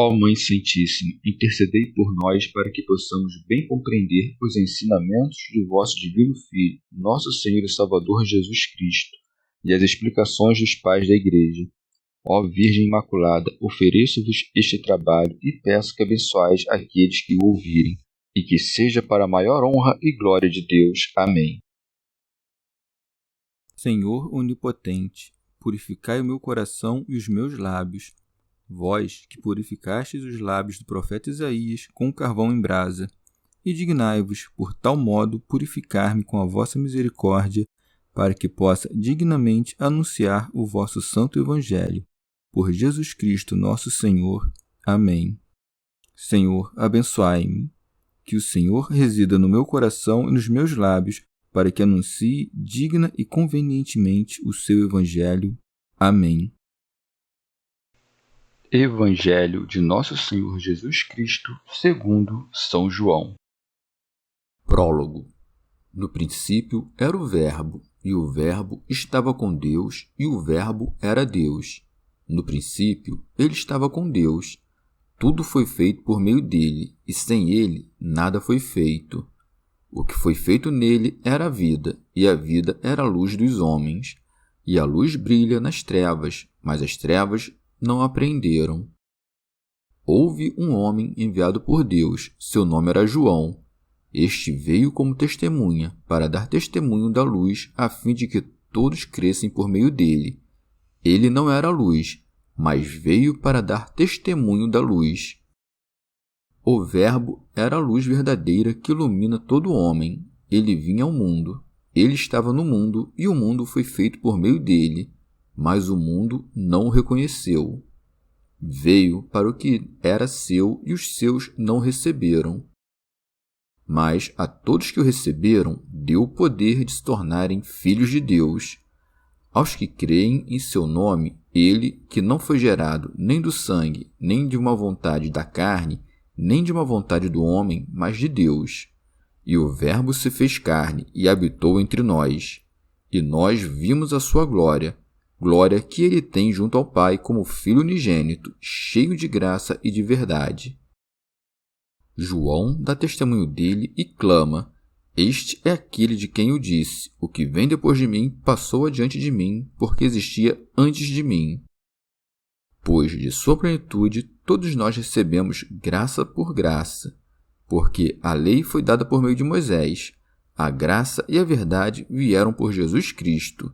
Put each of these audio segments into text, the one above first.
Ó Mãe Santíssima, intercedei por nós para que possamos bem compreender os ensinamentos de vosso Divino Filho, nosso Senhor e Salvador Jesus Cristo, e as explicações dos pais da Igreja. Ó Virgem Imaculada, ofereço-vos este trabalho e peço que abençoais aqueles que o ouvirem, e que seja para a maior honra e glória de Deus. Amém. Senhor onipotente, purificai o meu coração e os meus lábios. Vós, que purificastes os lábios do profeta Isaías com carvão em brasa, e dignai-vos, por tal modo, purificar-me com a vossa misericórdia, para que possa dignamente anunciar o vosso santo Evangelho. Por Jesus Cristo nosso Senhor. Amém. Senhor, abençoai-me. Que o Senhor resida no meu coração e nos meus lábios, para que anuncie digna e convenientemente o seu Evangelho. Amém. Evangelho de Nosso Senhor Jesus Cristo, segundo São João. Prólogo. No princípio era o Verbo, e o Verbo estava com Deus, e o Verbo era Deus. No princípio, ele estava com Deus. Tudo foi feito por meio dele, e sem ele nada foi feito. O que foi feito nele era a vida, e a vida era a luz dos homens. E a luz brilha nas trevas, mas as trevas não apreenderam. Houve um homem enviado por Deus, seu nome era João. Este veio como testemunha, para dar testemunho da luz, a fim de que todos crescem por meio dele. Ele não era a luz, mas veio para dar testemunho da luz. O Verbo era a luz verdadeira que ilumina todo homem. Ele vinha ao mundo. Ele estava no mundo, e o mundo foi feito por meio dele, mas o mundo não o reconheceu. Veio para o que era seu, e os seus não o receberam. Mas a todos que o receberam, deu o poder de se tornarem filhos de Deus. Aos que creem em seu nome, ele, que não foi gerado nem do sangue, nem de uma vontade da carne, nem de uma vontade do homem, mas de Deus. E o Verbo se fez carne e habitou entre nós. E nós vimos a sua glória, glória que ele tem junto ao Pai como Filho unigênito, cheio de graça e de verdade. João dá testemunho dele e clama: Este é aquele de quem eu disse, o que vem depois de mim passou adiante de mim, porque existia antes de mim. Pois de sua plenitude todos nós recebemos graça por graça, porque a lei foi dada por meio de Moisés, a graça e a verdade vieram por Jesus Cristo.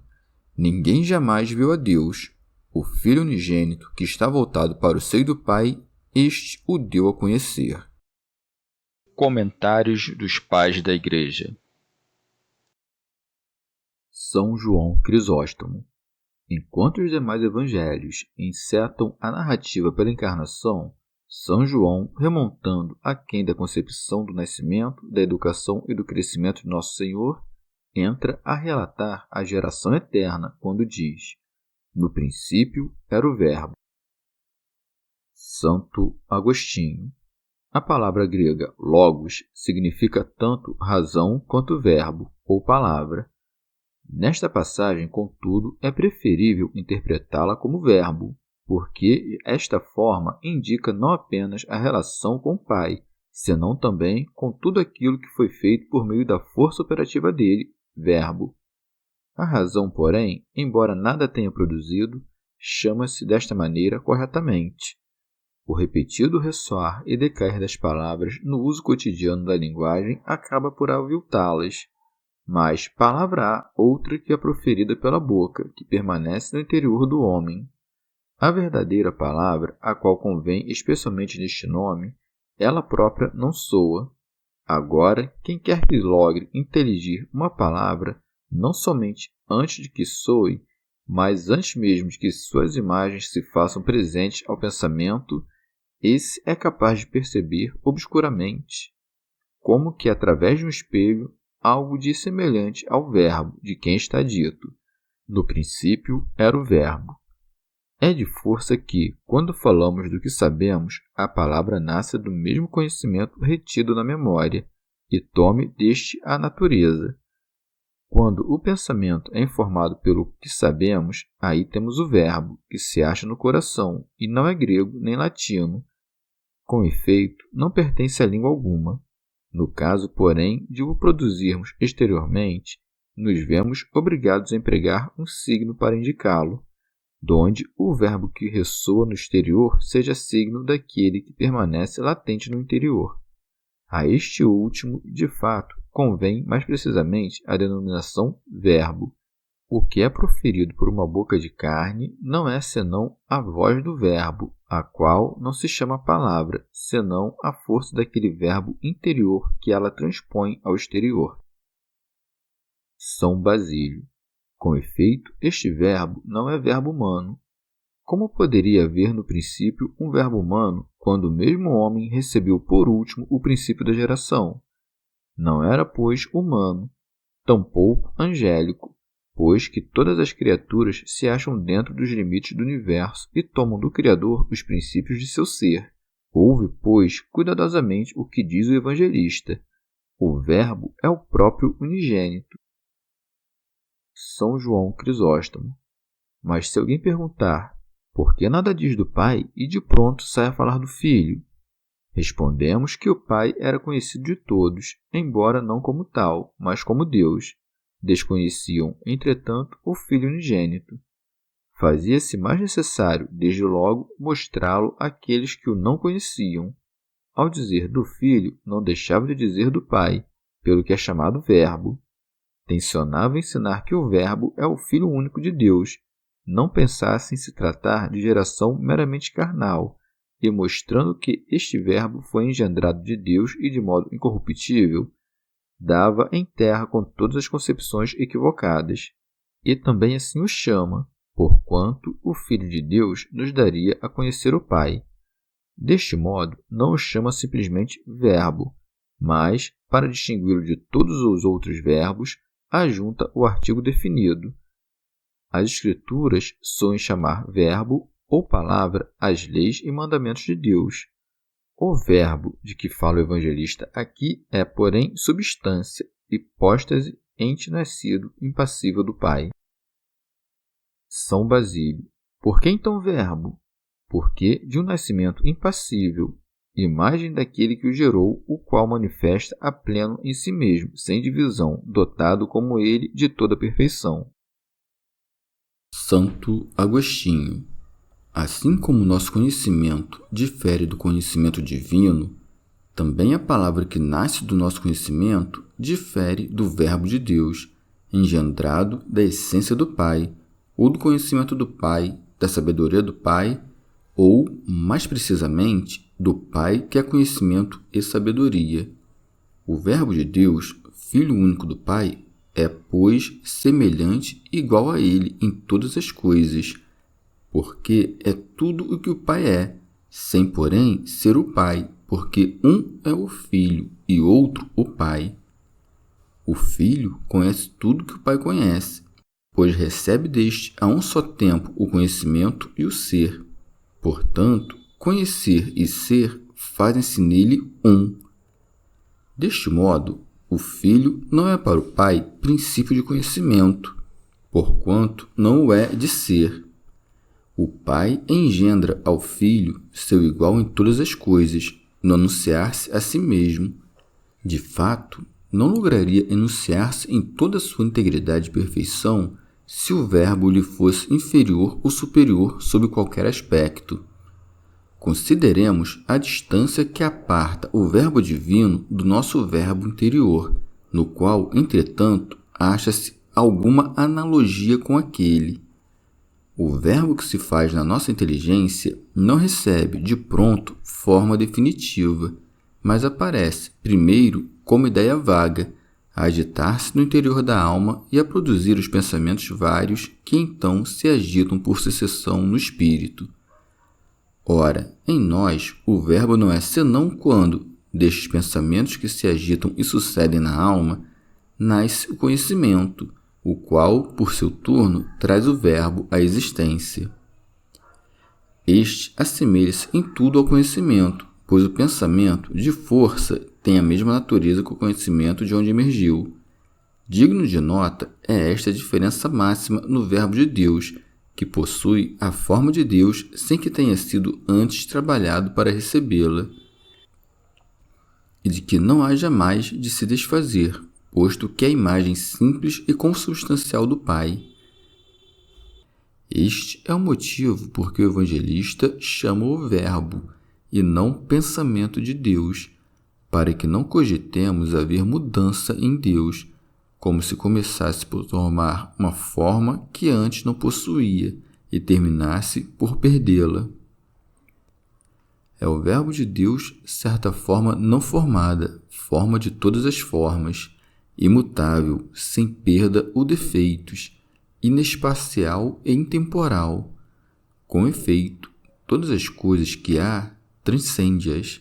Ninguém jamais viu a Deus. O Filho unigênito, que está voltado para o seio do Pai, este o deu a conhecer. Comentários dos Pais da Igreja. São João Crisóstomo. Enquanto os demais evangelhos encetam a narrativa pela encarnação, São João, remontando aquém da concepção do nascimento, da educação e do crescimento de Nosso Senhor, entra a relatar a geração eterna quando diz: No princípio era o Verbo. Santo Agostinho. A palavra grega logos significa tanto razão quanto verbo ou palavra. Nesta passagem, contudo, é preferível interpretá-la como verbo, porque esta forma indica não apenas a relação com o Pai, senão também com tudo aquilo que foi feito por meio da força operativa dele, verbo. A razão, porém, embora nada tenha produzido, chama-se desta maneira corretamente. O repetido ressoar e decair das palavras no uso cotidiano da linguagem acaba por aviltá-las. Mas palavra há outra que é proferida pela boca, que permanece no interior do homem. A verdadeira palavra, a qual convém especialmente neste nome, ela própria não soa. Agora, quem quer que logre inteligir uma palavra, não somente antes de que soe, mas antes mesmo de que suas imagens se façam presentes ao pensamento, esse é capaz de perceber obscuramente, como que através de um espelho, algo de semelhante ao verbo de quem está dito: No princípio era o Verbo. É de força que, quando falamos do que sabemos, a palavra nasce do mesmo conhecimento retido na memória e tome deste a natureza. Quando o pensamento é informado pelo que sabemos, aí temos o verbo, que se acha no coração, e não é grego nem latino, Com efeito, não pertence a língua alguma. No caso, porém, de o produzirmos exteriormente, nos vemos obrigados a empregar um signo para indicá-lo, donde o verbo que ressoa no exterior seja signo daquele que permanece latente no interior. A este último, de fato, convém mais precisamente a denominação verbo. O que é proferido por uma boca de carne não é senão a voz do verbo, a qual não se chama palavra, senão a força daquele verbo interior que ela transpõe ao exterior. São Basílio. Com efeito, este verbo não é verbo humano. Como poderia haver no princípio um verbo humano quando o mesmo homem recebeu por último o princípio da geração? Não era, pois, humano, tampouco angélico, pois que todas as criaturas se acham dentro dos limites do universo e tomam do Criador os princípios de seu ser. Ouve, pois, cuidadosamente o que diz o evangelista. O Verbo é o próprio unigênito. São João Crisóstomo. Mas se alguém perguntar, por que nada diz do Pai e de pronto sai a falar do Filho? Respondemos que o Pai era conhecido de todos, embora não como tal, mas como Deus. Desconheciam, entretanto, o Filho unigênito. Fazia-se mais necessário, desde logo, mostrá-lo àqueles que o não conheciam. Ao dizer do Filho, não deixava de dizer do Pai, pelo que é chamado Verbo. Tencionava ensinar que o Verbo é o Filho único de Deus, não pensasse em se tratar de geração meramente carnal, e mostrando que este Verbo foi engendrado de Deus e de modo incorruptível, dava em terra com todas as concepções equivocadas. E também assim o chama, porquanto o Filho de Deus nos daria a conhecer o Pai. Deste modo, não o chama simplesmente Verbo, mas, para distingui-lo de todos os outros verbos, ajunta o artigo definido. As Escrituras soem chamar verbo ou palavra as leis e mandamentos de Deus. O verbo de que fala o evangelista aqui é, porém, substância, hipóstase, ente nascido, impassível do Pai. São Basílio. Por que então verbo? Porque de um nascimento impassível, imagem daquele que o gerou, o qual manifesta a pleno em si mesmo, sem divisão, dotado como ele de toda perfeição. Santo Agostinho. Assim como nosso conhecimento difere do conhecimento divino, também a palavra que nasce do nosso conhecimento difere do Verbo de Deus, engendrado da essência do Pai, ou do conhecimento do Pai, da sabedoria do Pai, ou, mais precisamente, do Pai que é conhecimento e sabedoria. O Verbo de Deus, Filho único do Pai, é, pois, semelhante e igual a Ele em todas as coisas, porque é tudo o que o Pai é, sem, porém, ser o Pai, porque um é o Filho e outro o Pai. O Filho conhece tudo que o Pai conhece, pois recebe deste a um só tempo o conhecimento e o ser. Portanto, conhecer e ser fazem-se nele um. Deste modo, o Filho não é para o Pai princípio de conhecimento, porquanto não o é de ser. O Pai engendra ao Filho seu igual em todas as coisas, no anunciar-se a si mesmo. De fato, não lograria enunciar-se em toda a sua integridade e perfeição se o Verbo lhe fosse inferior ou superior sob qualquer aspecto. Consideremos a distância que aparta o Verbo divino do nosso Verbo interior, no qual, entretanto, acha-se alguma analogia com aquele. O Verbo que se faz na nossa inteligência não recebe, de pronto, forma definitiva, mas aparece, primeiro, como ideia vaga, a agitar-se no interior da alma e a produzir os pensamentos vários que então se agitam por sucessão no espírito. Ora, em nós, o Verbo não é senão quando, destes pensamentos que se agitam e sucedem na alma, nasce o conhecimento, o qual, por seu turno, traz o Verbo à existência. Este assemelha-se em tudo ao conhecimento, pois o pensamento, de força, tem a mesma natureza que o conhecimento de onde emergiu. Digno de nota é esta a diferença máxima no Verbo de Deus, que possui a forma de Deus sem que tenha sido antes trabalhado para recebê-la, e de que não haja mais de se desfazer, posto que é a imagem simples e consubstancial do Pai. Este é o motivo por que o evangelista chama o Verbo, e não pensamento de Deus, para que não cogitemos haver mudança em Deus, como se começasse por tomar uma forma que antes não possuía e terminasse por perdê-la. É o Verbo de Deus, certa forma não formada, forma de todas as formas, imutável, sem perda ou defeitos, inespacial e intemporal. Com efeito, todas as coisas que há, transcende-as.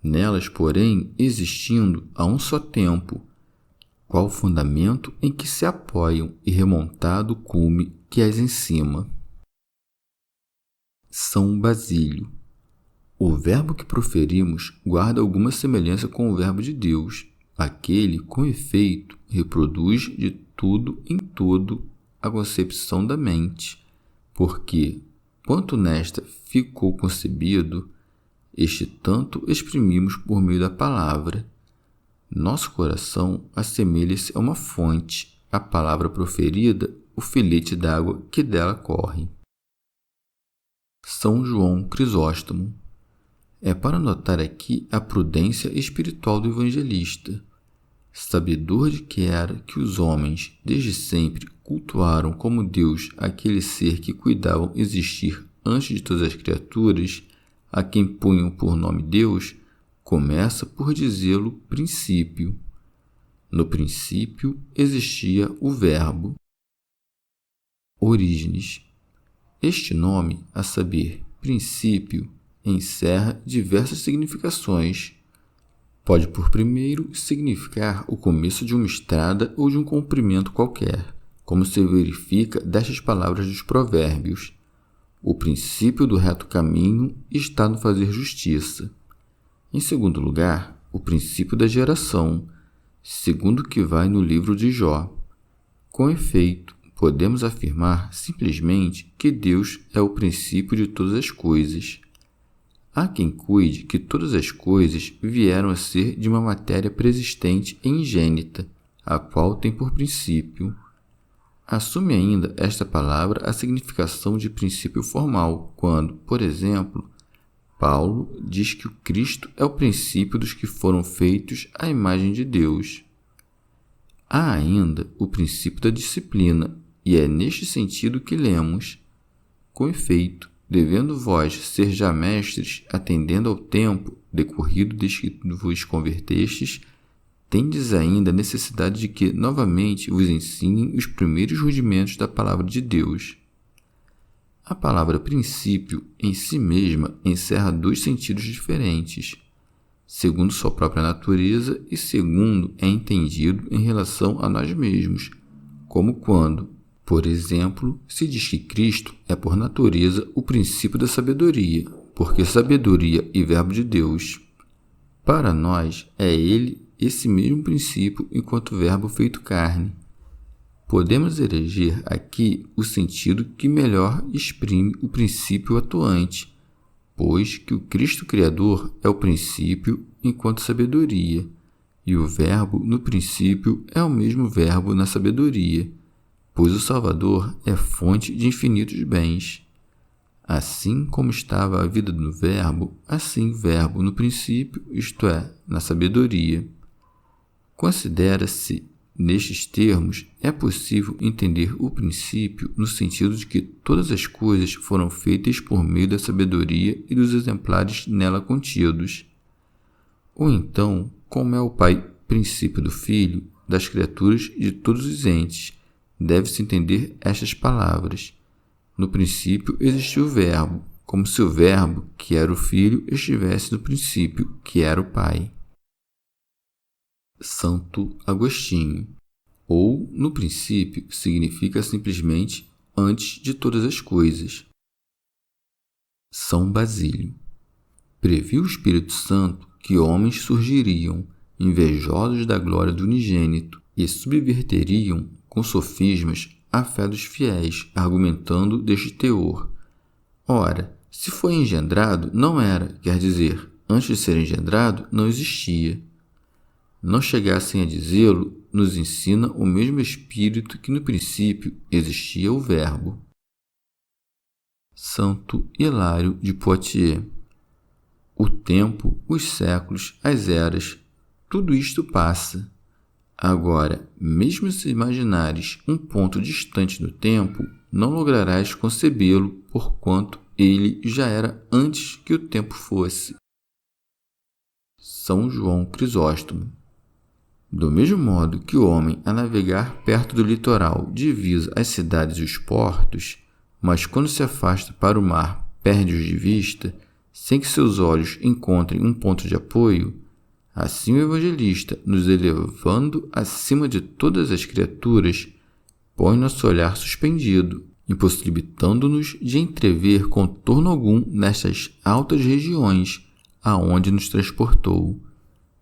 Nelas, porém, existindo a um só tempo, qual fundamento em que se apoiam e remontado o cume que as encima. São Basílio. O verbo que proferimos guarda alguma semelhança com o verbo de Deus. Aquele, com efeito, reproduz de tudo em todo a concepção da mente, porque, quanto nesta ficou concebido, este tanto exprimimos por meio da palavra. Nosso coração assemelha-se a uma fonte, a palavra proferida, o filete d'água que dela corre. São João Crisóstomo. É para notar aqui a prudência espiritual do evangelista. Sabedor de que era que os homens, desde sempre, cultuaram como Deus aquele ser que cuidavam existir antes de todas as criaturas, a quem punham por nome Deus, começa por dizê-lo princípio. No princípio existia o Verbo. Orígenes. Este nome, a saber, princípio, encerra diversas significações. Pode, por primeiro, significar o começo de uma estrada ou de um comprimento qualquer, como se verifica destas palavras dos provérbios. O princípio do reto caminho está no fazer justiça. Em segundo lugar, o princípio da geração, segundo o que vai no livro de Jó. Com efeito, podemos afirmar simplesmente que Deus é o princípio de todas as coisas. Há quem cuide que todas as coisas vieram a ser de uma matéria preexistente e ingênita, a qual tem por princípio. Assume ainda esta palavra a significação de princípio formal, quando, por exemplo, Paulo diz que o Cristo é o princípio dos que foram feitos à imagem de Deus. Há ainda o princípio da disciplina, e é neste sentido que lemos: com efeito, devendo vós ser já mestres, atendendo ao tempo decorrido desde que vos convertestes, tendes ainda necessidade de que novamente vos ensinem os primeiros rudimentos da palavra de Deus. A palavra princípio, em si mesma, encerra dois sentidos diferentes, segundo sua própria natureza e segundo é entendido em relação a nós mesmos, como quando, por exemplo, se diz que Cristo é por natureza o princípio da sabedoria, porque sabedoria e verbo de Deus. Para nós é ele esse mesmo princípio enquanto verbo feito carne. Podemos eleger aqui o sentido que melhor exprime o princípio atuante, pois que o Cristo Criador é o princípio enquanto sabedoria, e o verbo no princípio é o mesmo verbo na sabedoria, pois o Salvador é fonte de infinitos bens. Assim como estava a vida do Verbo, assim o Verbo no princípio, isto é, na sabedoria. Considera-se, nestes termos, é possível entender o princípio no sentido de que todas as coisas foram feitas por meio da sabedoria e dos exemplares nela contidos. Ou então, como é o Pai princípio do Filho, das criaturas e de todos os entes, deve-se entender estas palavras. No princípio existiu o Verbo, como se o Verbo, que era o Filho, estivesse no princípio, que era o Pai. Santo Agostinho. Ou, no princípio, significa simplesmente antes de todas as coisas. São Basílio. Previu o Espírito Santo que homens surgiriam, invejosos da glória do unigênito, e subverteriam, com sofismas, a fé dos fiéis, argumentando deste teor. Ora, se foi engendrado, não era, quer dizer, antes de ser engendrado, não existia. Não chegassem a dizê-lo, nos ensina o mesmo Espírito que no princípio existia o Verbo. Santo Hilário de Poitiers. O tempo, os séculos, as eras, tudo isto passa. Agora, mesmo se imaginares um ponto distante no tempo, não lograrás concebê-lo, porquanto ele já era antes que o tempo fosse. São João Crisóstomo. Do mesmo modo que o homem, a navegar perto do litoral, divisa as cidades e os portos, mas quando se afasta para o mar, perde-os de vista, sem que seus olhos encontrem um ponto de apoio, assim o evangelista, nos elevando acima de todas as criaturas, põe nosso olhar suspendido, impossibilitando-nos de entrever contorno algum nestas altas regiões aonde nos transportou.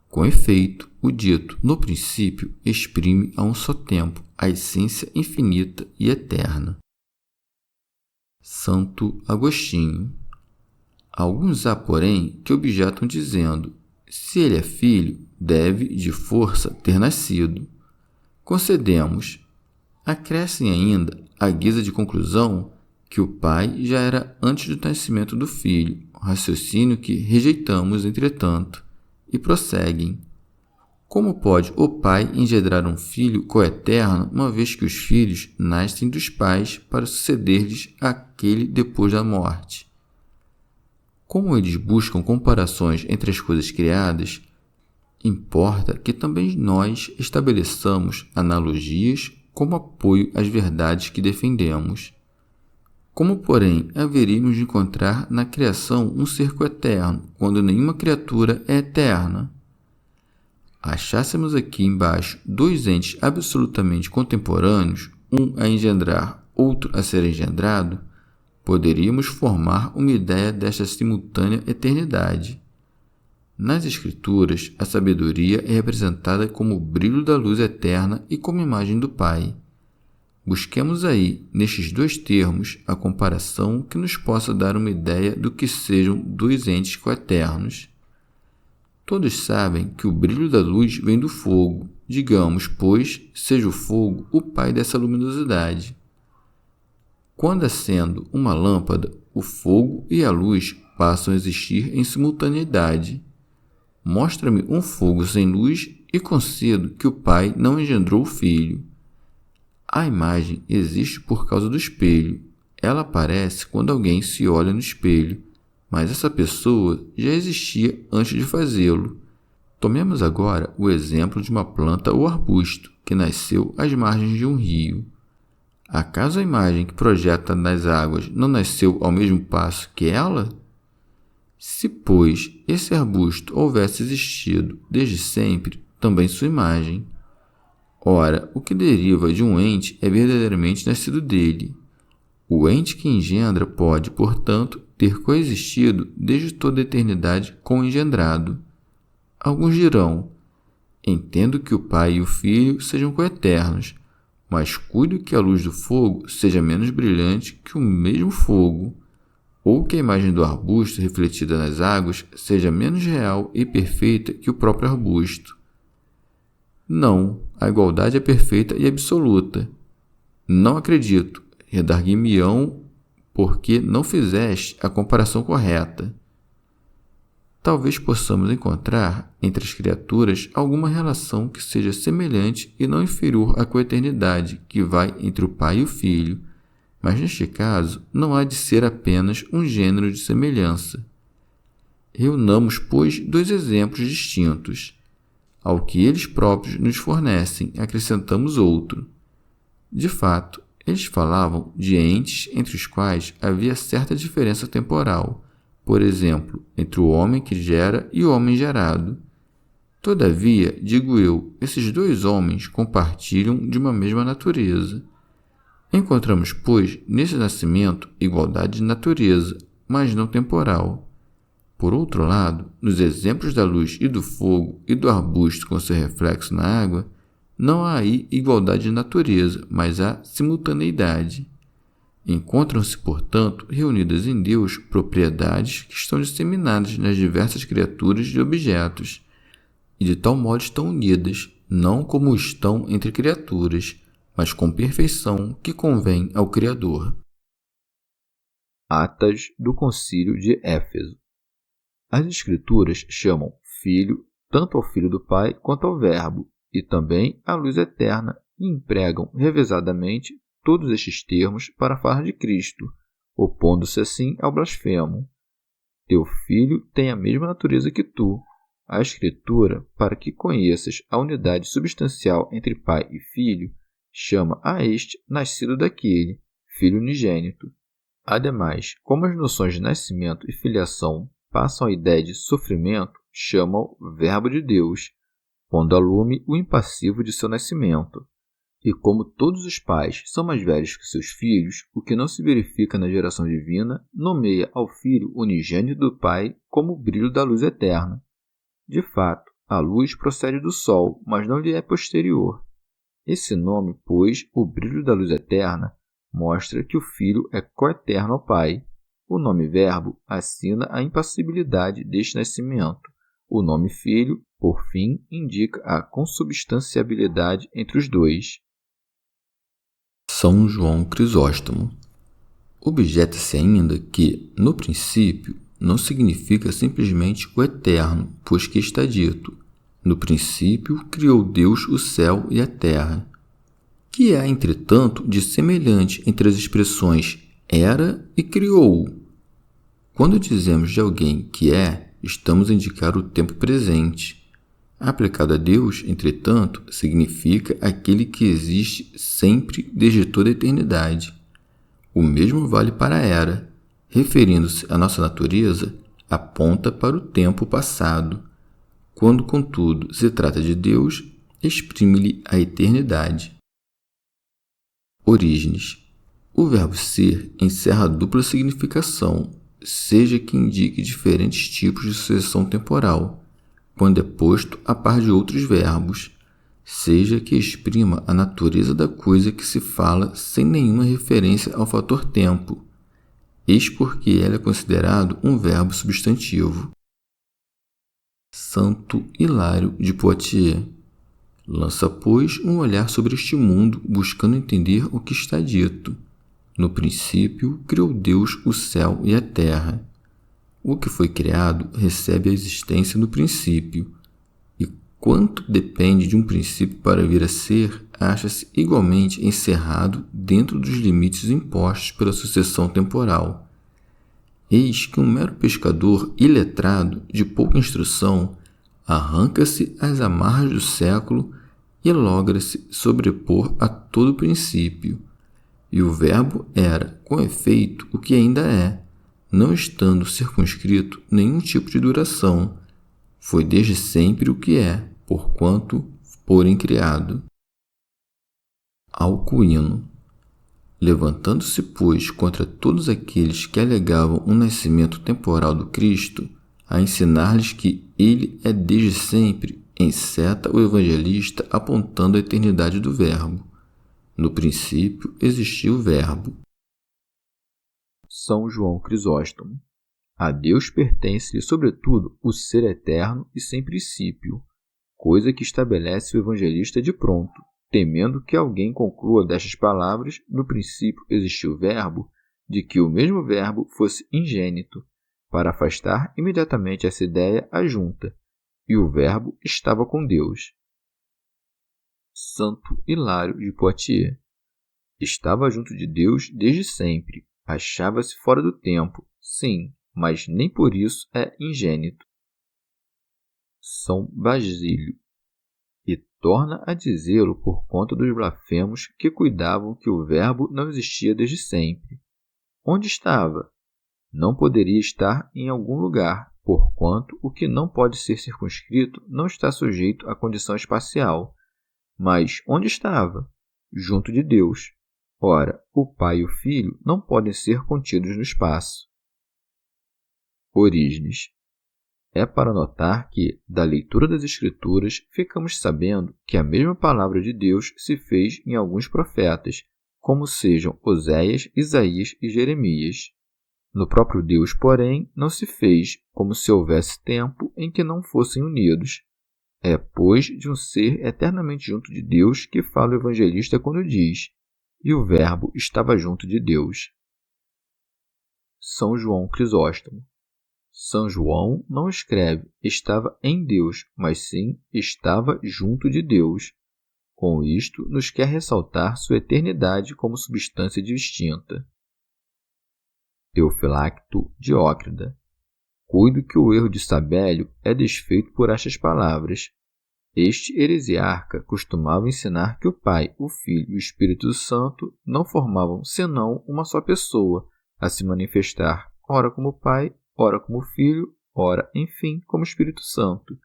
Com efeito, o dito no princípio exprime a um só tempo a essência infinita e eterna. Santo Agostinho. Alguns há, porém, que objetam dizendo: se ele é filho, deve, de força, ter nascido. Concedemos. Acrescem ainda, à guisa de conclusão, que o pai já era antes do nascimento do filho, raciocínio que rejeitamos, entretanto, e prosseguem. Como pode o pai engendrar um filho coeterno, uma vez que os filhos nascem dos pais para suceder-lhes aquele depois da morte? Como eles buscam comparações entre as coisas criadas, importa que também nós estabeleçamos analogias como apoio às verdades que defendemos. Como, porém, haveríamos de encontrar na criação um ser coeterno, quando nenhuma criatura é eterna? Achássemos aqui embaixo dois entes absolutamente contemporâneos, um a engendrar, outro a ser engendrado, poderíamos formar uma ideia desta simultânea eternidade. Nas Escrituras, a sabedoria é representada como o brilho da luz eterna e como imagem do Pai. Busquemos aí, nestes dois termos, a comparação que nos possa dar uma ideia do que sejam dois entes coeternos. Todos sabem que o brilho da luz vem do fogo. Digamos, pois, seja o fogo o pai dessa luminosidade. Quando acendo uma lâmpada, o fogo e a luz passam a existir em simultaneidade. Mostra-me um fogo sem luz e concedo que o pai não engendrou o filho. A imagem existe por causa do espelho. Ela aparece quando alguém se olha no espelho, mas essa pessoa já existia antes de fazê-lo. Tomemos agora o exemplo de uma planta ou arbusto que nasceu às margens de um rio. Acaso a imagem que projeta nas águas não nasceu ao mesmo passo que ela? Se, pois, esse arbusto houvesse existido desde sempre, também sua imagem. Ora, o que deriva de um ente é verdadeiramente nascido dele. O ente que engendra pode, portanto, ter coexistido desde toda a eternidade com o engendrado. Alguns dirão: entendo que o pai e o filho sejam coeternos, mas cuido que a luz do fogo seja menos brilhante que o mesmo fogo, ou que a imagem do arbusto refletida nas águas seja menos real e perfeita que o próprio arbusto. Não, a igualdade é perfeita e absoluta. Não acredito, redarguir-me-ão, porque não fizeste a comparação correta. Talvez possamos encontrar entre as criaturas alguma relação que seja semelhante e não inferior à coeternidade que vai entre o pai e o filho, mas neste caso não há de ser apenas um gênero de semelhança. Reunamos, pois, dois exemplos distintos. Ao que eles próprios nos fornecem, acrescentamos outro. De fato, eles falavam de entes entre os quais havia certa diferença temporal, por exemplo, entre o homem que gera e o homem gerado. Todavia, digo eu, esses dois homens compartilham de uma mesma natureza. Encontramos, pois, nesse nascimento igualdade de natureza, mas não temporal. Por outro lado, nos exemplos da luz e do fogo e do arbusto com seu reflexo na água, Não há aí igualdade de natureza, mas há simultaneidade. Encontram-se, portanto, reunidas em Deus propriedades que estão disseminadas nas diversas criaturas e objetos, e de tal modo estão unidas, não como estão entre criaturas, mas com perfeição que convém ao Criador. Atas do Concílio de Éfeso. As Escrituras chamam Filho tanto ao Filho do Pai quanto ao Verbo, e também à Luz Eterna, e empregam revezadamente todos estes termos para falar de Cristo, opondo-se assim ao blasfemo. Teu Filho tem a mesma natureza que tu. A Escritura, para que conheças a unidade substancial entre Pai e Filho, chama a este nascido daquele, Filho unigênito. Ademais, como as noções de nascimento e filiação passam a ideia de sofrimento, chama-o Verbo de Deus, pondo a lume o impassivo de seu nascimento. E como todos os pais são mais velhos que seus filhos, o que não se verifica na geração divina, nomeia ao Filho unigênito do Pai como o brilho da luz eterna. De fato, a luz procede do Sol, mas não lhe é posterior. Esse nome, pois, o brilho da luz eterna, mostra que o Filho é coeterno ao Pai. O nome Verbo assina a impassibilidade deste nascimento. O nome Filho, por fim, indica a consubstanciabilidade entre os dois. São João Crisóstomo. Objeta-se ainda que, no princípio, não significa simplesmente o eterno, pois que está dito: no princípio criou Deus o céu e a terra. Que há, entretanto, de semelhante entre as expressões era e criou? Quando dizemos de alguém que é, estamos a indicar o tempo presente. Aplicado a Deus, entretanto, significa aquele que existe sempre desde toda a eternidade. O mesmo vale para a era. Referindo-se à nossa natureza, aponta para o tempo passado. Quando, contudo, se trata de Deus, exprime-lhe a eternidade. Orígenes. O verbo ser encerra a dupla significação, seja que indique diferentes tipos de sucessão temporal, quando é posto a par de outros verbos, seja que exprima a natureza da coisa que se fala sem nenhuma referência ao fator tempo. Eis porque ele é considerado um verbo substantivo. Santo Hilário de Poitiers. Lança, pois, um olhar sobre este mundo, buscando entender o que está dito. No princípio, criou Deus o céu e a terra. O que foi criado recebe a existência no princípio, e quanto depende de um princípio para vir a ser, acha-se igualmente encerrado dentro dos limites impostos pela sucessão temporal. Eis que um mero pescador iletrado, de pouca instrução, arranca-se às amarras do século e logra-se sobrepor a todo princípio. E o Verbo era, com efeito, o que ainda é, não estando circunscrito nenhum tipo de duração. Foi desde sempre o que é, porquanto porém criado. Alcuino. Levantando-se, pois, contra todos aqueles que alegavam um nascimento temporal do Cristo, a ensinar-lhes que ele é desde sempre, enceta o evangelista apontando a eternidade do Verbo. No princípio existiu o Verbo. São João Crisóstomo. A Deus pertence-lhe, sobretudo, o ser eterno e sem princípio, coisa que estabelece o evangelista de pronto, temendo que alguém conclua destas palavras: no princípio existiu o Verbo, de que o mesmo Verbo fosse ingênito, para afastar imediatamente essa ideia ajunta, e o Verbo estava com Deus. Santo Hilário de Poitiers. Estava junto de Deus desde sempre, achava-se fora do tempo, sim, mas nem por isso é ingênito. São Basílio. E torna a dizê-lo por conta dos blasfemos que cuidavam que o Verbo não existia desde sempre. Onde estava? Não poderia estar em algum lugar, porquanto o que não pode ser circunscrito não está sujeito à condição espacial. Mas onde estava? Junto de Deus. Ora, o Pai e o Filho não podem ser contidos no espaço. Orígenes. É para notar que, da leitura das Escrituras, ficamos sabendo que a mesma palavra de Deus se fez em alguns profetas, como sejam Oséias, Isaías e Jeremias. No próprio Deus, porém, não se fez, como se houvesse tempo em que não fossem unidos. É, pois, de um ser eternamente junto de Deus que fala o evangelista quando diz: "E o Verbo estava junto de Deus." São João Crisóstomo. São João não escreve "estava em Deus", mas sim "estava junto de Deus". Com isto, nos quer ressaltar sua eternidade como substância distinta. Teofilacto Diócrida. Cuido que o erro de Sabélio é desfeito por estas palavras. Este heresiarca costumava ensinar que o Pai, o Filho e o Espírito Santo não formavam senão uma só pessoa, a se manifestar ora como Pai, ora como Filho, ora, enfim, como Espírito Santo.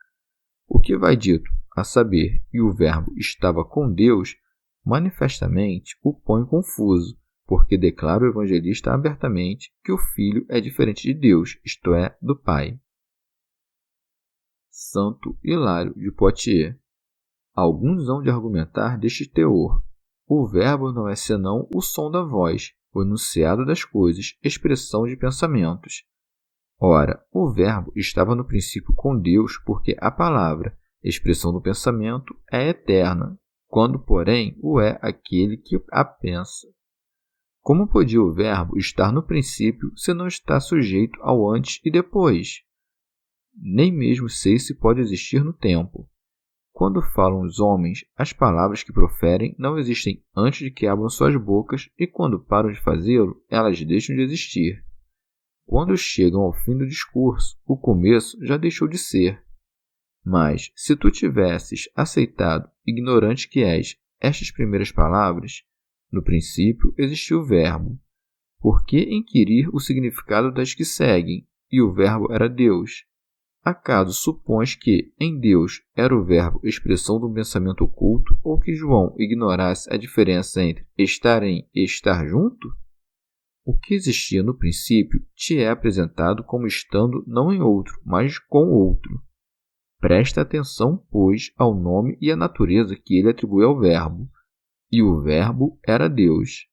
O que vai dito, a saber, "e o Verbo estava com Deus", manifestamente o põe confuso, porque declara o evangelista abertamente que o Filho é diferente de Deus, isto é, do Pai. Santo Hilário de Poitiers. Alguns hão de argumentar deste teor. O Verbo não é senão o som da voz, o enunciado das coisas, expressão de pensamentos. Ora, o Verbo estava no princípio com Deus porque a palavra, expressão do pensamento, é eterna, quando, porém, o é aquele que a pensa. Como podia o Verbo estar no princípio se não está sujeito ao antes e depois? Nem mesmo sei se pode existir no tempo. Quando falam os homens, as palavras que proferem não existem antes de que abram suas bocas, e quando param de fazê-lo, elas deixam de existir. Quando chegam ao fim do discurso, o começo já deixou de ser. Mas, se tu tivesses aceitado, ignorante que és, estas primeiras palavras, no princípio existiu o Verbo. Por que inquirir o significado das que seguem? E o Verbo era Deus. Acaso supões que, em Deus, era o Verbo expressão de um pensamento oculto, ou que João ignorasse a diferença entre estar em e estar junto? O que existia no princípio te é apresentado como estando não em outro, mas com outro. Presta atenção, pois, ao nome e à natureza que ele atribui ao Verbo. E o Verbo era Deus.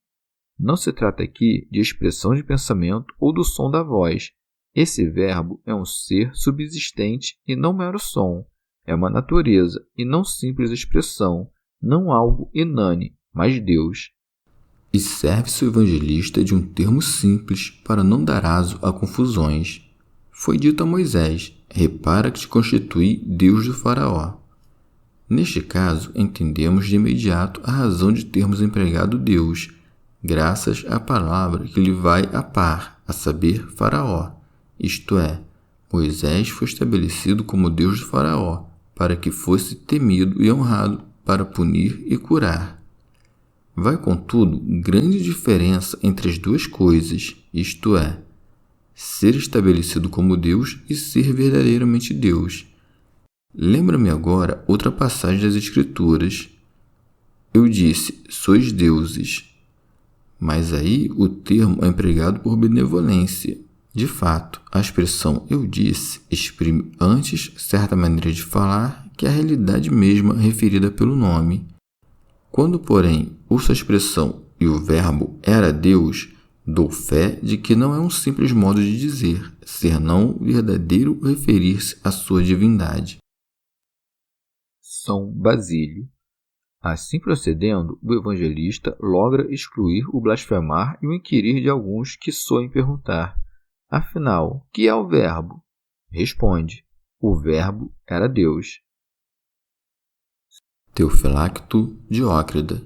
Não se trata aqui de expressão de pensamento ou do som da voz. Esse Verbo é um ser subsistente e não mero som. É uma natureza e não simples expressão, não algo inane, mas Deus. E serve-se o evangelista de um termo simples para não dar aso a confusões. Foi dito a Moisés: "Repara que te constitui Deus do Faraó." Neste caso, entendemos de imediato a razão de termos empregado Deus, graças à palavra que lhe vai a par, a saber, Faraó. Isto é, Moisés foi estabelecido como Deus do Faraó, para que fosse temido e honrado para punir e curar. Vai, contudo, grande diferença entre as duas coisas, isto é, ser estabelecido como Deus e ser verdadeiramente Deus. Lembra-me agora outra passagem das Escrituras. Eu disse: "sois deuses." Mas aí o termo é empregado por benevolência. De fato, a expressão "eu disse" exprime antes certa maneira de falar que a realidade mesma referida pelo nome. Quando, porém, uso a expressão "e o Verbo era Deus", dou fé de que não é um simples modo de dizer, senão verdadeiro referir-se à sua divindade. São Basílio. Assim procedendo, o evangelista logra excluir o blasfemar e o inquirir de alguns que soem perguntar: "Afinal, que é o Verbo?" Responde: "O Verbo era Deus." Teofilacto Diócrida.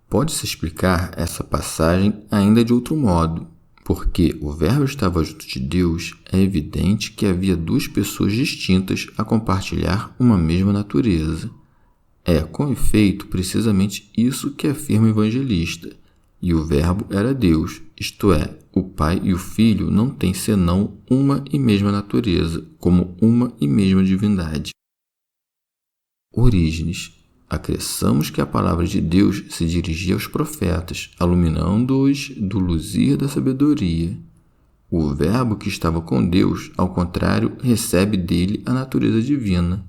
Pode-se explicar essa passagem ainda de outro modo. Porque o Verbo estava junto de Deus, é evidente que havia duas pessoas distintas a compartilhar uma mesma natureza. É, com efeito, precisamente isso que afirma o evangelista. E o Verbo era Deus, isto é, o Pai e o Filho não têm senão uma e mesma natureza, como uma e mesma divindade. Orígenes. Acresçamos que a palavra de Deus se dirigia aos profetas, iluminando-os do luzir da sabedoria. O Verbo que estava com Deus, ao contrário, recebe dele a natureza divina.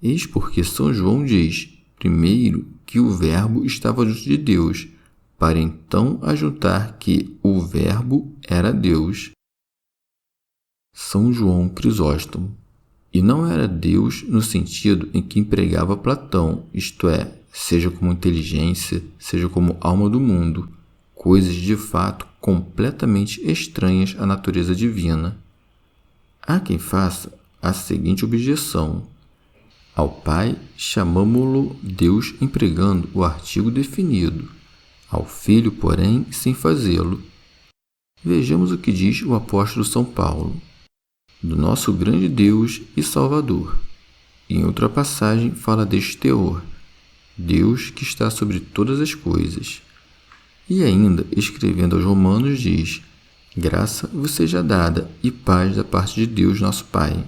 Eis porque São João diz, primeiro, que o Verbo estava junto de Deus, para então ajuntar que o Verbo era Deus. São João Crisóstomo. E não era Deus no sentido em que empregava Platão, isto é, seja como inteligência, seja como alma do mundo, coisas de fato completamente estranhas à natureza divina. Há quem faça a seguinte objeção: ao Pai chamamo-lo Deus empregando o artigo definido, ao Filho, porém, sem fazê-lo. Vejamos o que diz o apóstolo São Paulo: do nosso grande Deus e Salvador. Em outra passagem fala deste teor, Deus que está sobre todas as coisas. E ainda, escrevendo aos Romanos, diz, graça vos seja dada e paz da parte de Deus nosso Pai,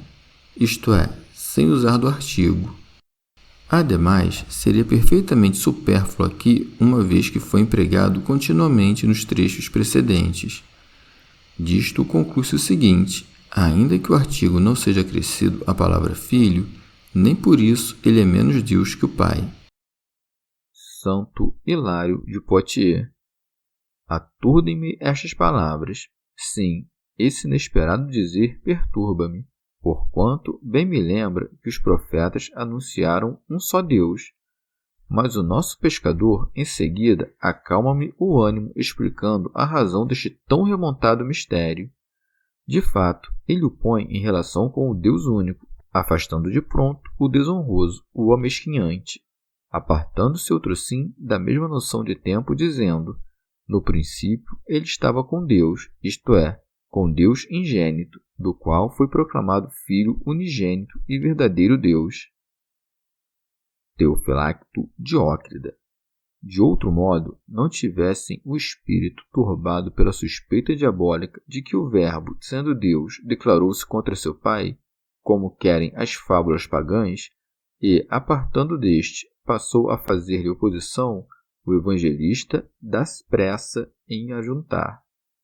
isto é, sem usar do artigo. Ademais, seria perfeitamente supérfluo aqui, uma vez que foi empregado continuamente nos trechos precedentes. Disto conclui-se o seguinte: ainda que o artigo não seja acrescido à palavra filho, nem por isso ele é menos Deus que o Pai. Santo Hilário de Poitiers. Aturdem-me estas palavras. Sim, esse inesperado dizer perturba-me, porquanto bem me lembra que os profetas anunciaram um só Deus. Mas o nosso pescador, em seguida, acalma-me o ânimo explicando a razão deste tão remontado mistério. De fato, ele o põe em relação com o Deus único, afastando de pronto o desonroso, o amesquinhante, apartando-se outrosim da mesma noção de tempo, dizendo, no princípio ele estava com Deus, isto é, com Deus ingênito, do qual foi proclamado Filho unigênito e verdadeiro Deus. Teofilacto Diócrida. De outro modo, não tivessem o espírito turbado pela suspeita diabólica de que o Verbo, sendo Deus, declarou-se contra seu Pai, como querem as fábulas pagãs, e, apartando deste, passou a fazer-lhe oposição, o evangelista dá-se pressa em ajuntar.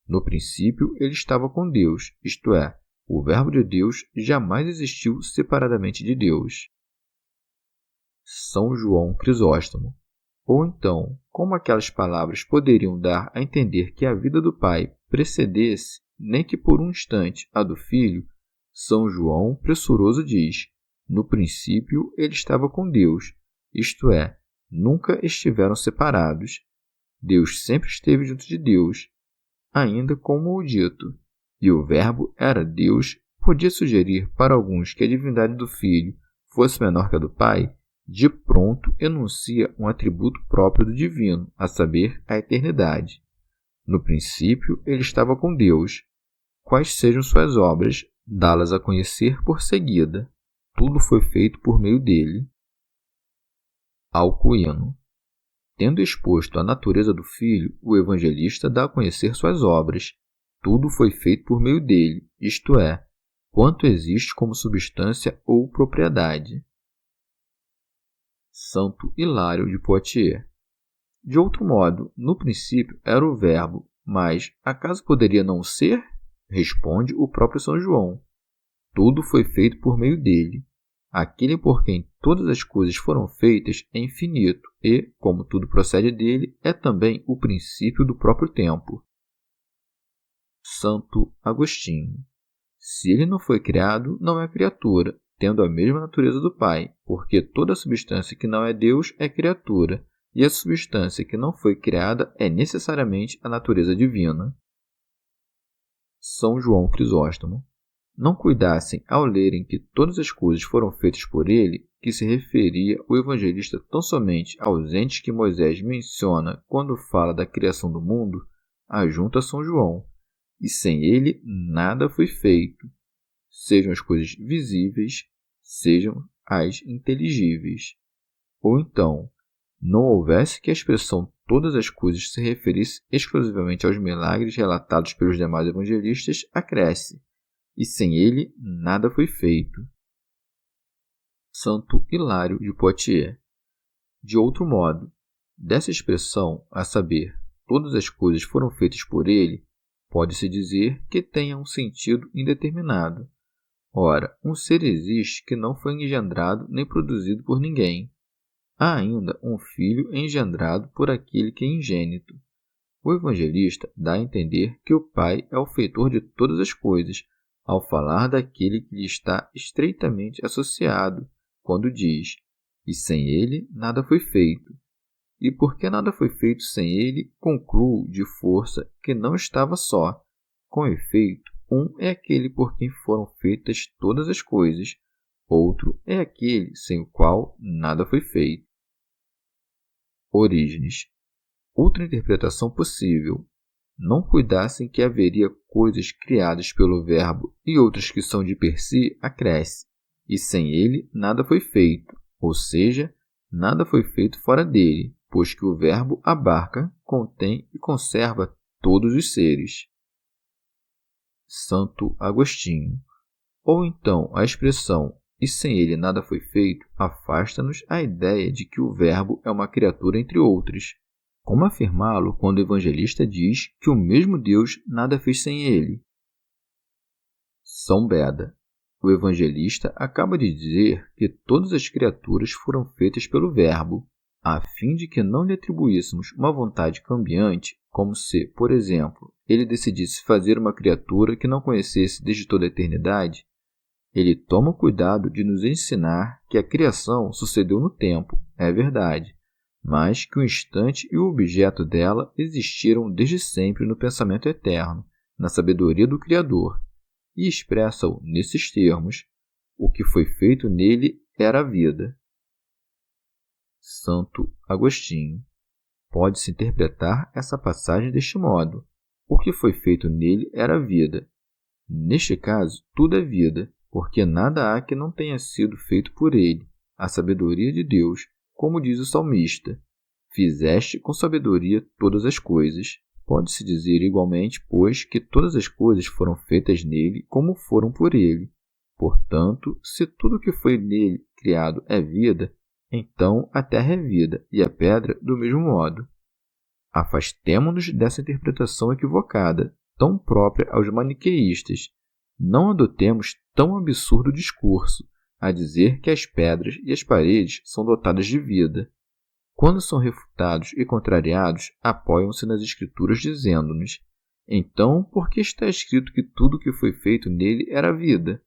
No princípio ele estava com Deus, isto é, o Verbo de Deus jamais existiu separadamente de Deus. São João Crisóstomo. Ou então, como aquelas palavras poderiam dar a entender que a vida do Pai precedesse, nem que por um instante, a do Filho, São João pressuroso diz, no princípio ele estava com Deus, isto é, nunca estiveram separados. Deus sempre esteve junto de Deus, ainda como o dito, e o Verbo era Deus, podia sugerir para alguns que a divindade do Filho fosse menor que a do Pai, de pronto enuncia um atributo próprio do divino, a saber, a eternidade. No princípio ele estava com Deus. Quais sejam suas obras, dá-las a conhecer por seguida. Tudo foi feito por meio dele. Alcuino. Tendo exposto a natureza do Filho, o evangelista dá a conhecer suas obras. Tudo foi feito por meio dele, isto é, quanto existe como substância ou propriedade. Santo Hilário de Poitiers. De outro modo, no princípio era o Verbo, mas acaso poderia não ser? Responde o próprio São João. Tudo foi feito por meio dele. Aquele por quem todas as coisas foram feitas é infinito e, como tudo procede dele, é também o princípio do próprio tempo. Santo Agostinho. Se ele não foi criado, não é criatura, tendo a mesma natureza do Pai, porque toda substância que não é Deus é criatura, e a substância que não foi criada é necessariamente a natureza divina. São João Crisóstomo. Não cuidassem ao lerem que todas as coisas foram feitas por ele, que se referia o evangelista tão somente aos entes que Moisés menciona quando fala da criação do mundo, ajunta São João, e sem ele nada foi feito, sejam as coisas visíveis, sejam as inteligíveis. Ou então, não houvesse que a expressão todas as coisas se referisse exclusivamente aos milagres relatados pelos demais evangelistas, acresce, e sem ele nada foi feito. Santo Hilário de Poitiers. De outro modo, dessa expressão, a saber, todas as coisas foram feitas por ele, pode-se dizer que tenha um sentido indeterminado. Ora, um ser existe que não foi engendrado nem produzido por ninguém. Há ainda um filho engendrado por aquele que é ingênito. O evangelista dá a entender que o Pai é o feitor de todas as coisas, ao falar daquele que lhe está estreitamente associado, quando diz: "E sem ele nada foi feito". E porque nada foi feito sem ele, concluo de força que não estava só. Com efeito, um é aquele por quem foram feitas todas as coisas, outro é aquele sem o qual nada foi feito. Orígenes. Outra interpretação possível. Não cuidassem que haveria coisas criadas pelo Verbo e outras que são de per si, acresce, e sem ele nada foi feito, ou seja, nada foi feito fora dele, pois que o Verbo abarca, contém e conserva todos os seres. Santo Agostinho. Ou então a expressão "e sem ele nada foi feito" afasta-nos a ideia de que o Verbo é uma criatura entre outras. Como afirmá-lo quando o evangelista diz que o mesmo Deus nada fez sem ele? São Beda. O evangelista acaba de dizer que todas as criaturas foram feitas pelo Verbo, a fim de que não lhe atribuíssemos uma vontade cambiante, como se, por exemplo, ele decidisse fazer uma criatura que não conhecesse desde toda a eternidade. Ele toma cuidado de nos ensinar que a criação sucedeu no tempo, é verdade, mas que o instante e o objeto dela existiram desde sempre no pensamento eterno, na sabedoria do Criador, e expressa-o nesses termos: o que foi feito nele era a vida. Santo Agostinho. Pode-se interpretar essa passagem deste modo: o que foi feito nele era a vida. Neste caso, tudo é vida, porque nada há que não tenha sido feito por ele, a sabedoria de Deus, como diz o salmista: "Fizeste com sabedoria todas as coisas". Pode-se dizer igualmente, pois, que todas as coisas foram feitas nele como foram por ele. Portanto, se tudo que foi nele criado é vida, então a terra é vida e a pedra do mesmo modo. Afastemo-nos dessa interpretação equivocada, tão própria aos maniqueístas. Não adotemos tão absurdo discurso, a dizer que as pedras e as paredes são dotadas de vida. Quando são refutados e contrariados, apoiam-se nas Escrituras dizendo-nos: então, por que está escrito que tudo que foi feito nele era vida?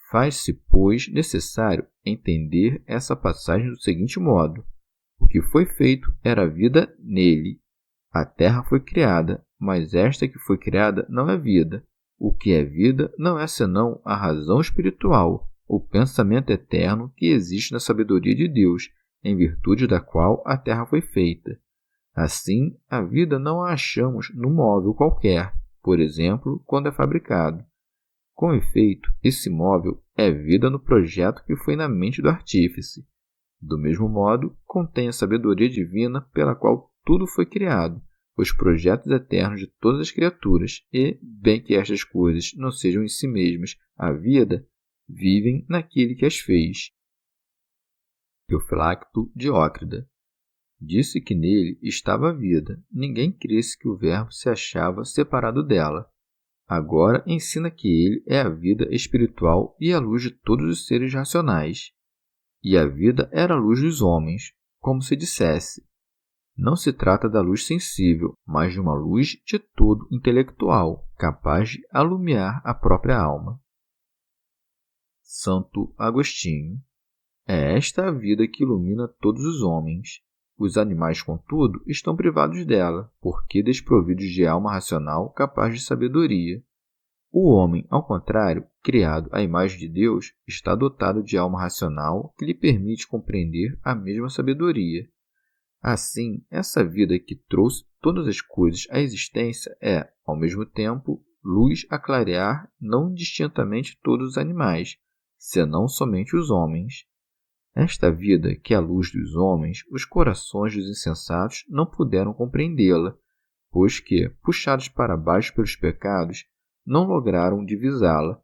Faz-se, pois, necessário entender essa passagem do seguinte modo: o que foi feito era vida nele. A terra foi criada, mas esta que foi criada não é vida. O que é vida não é senão a razão espiritual, o pensamento eterno que existe na sabedoria de Deus, em virtude da qual a terra foi feita. Assim, a vida não a achamos num móvel qualquer, por exemplo, quando é fabricado. Com efeito, esse móvel é vida no projeto que foi na mente do artífice. Do mesmo modo, contém a sabedoria divina pela qual tudo foi criado, os projetos eternos de todas as criaturas e, bem que estas coisas não sejam em si mesmas a vida, vivem naquele que as fez. Eufilacto Diócrida. Disse que nele estava a vida. Ninguém cresce que o Verbo se achava separado dela. Agora ensina que ele é a vida espiritual e a luz de todos os seres racionais. E a vida era a luz dos homens, como se dissesse: não se trata da luz sensível, mas de uma luz de todo intelectual, capaz de alumiar a própria alma. Santo Agostinho. É esta a vida que ilumina todos os homens. Os animais, contudo, estão privados dela, porque desprovidos de alma racional capaz de sabedoria. O homem, ao contrário, criado à imagem de Deus, está dotado de alma racional que lhe permite compreender a mesma sabedoria. Assim, essa vida que trouxe todas as coisas à existência é, ao mesmo tempo, luz a clarear não distintamente todos os animais, senão somente os homens. Esta vida, que é a luz dos homens, os corações dos insensatos não puderam compreendê-la, pois que, puxados para baixo pelos pecados, não lograram divisá-la,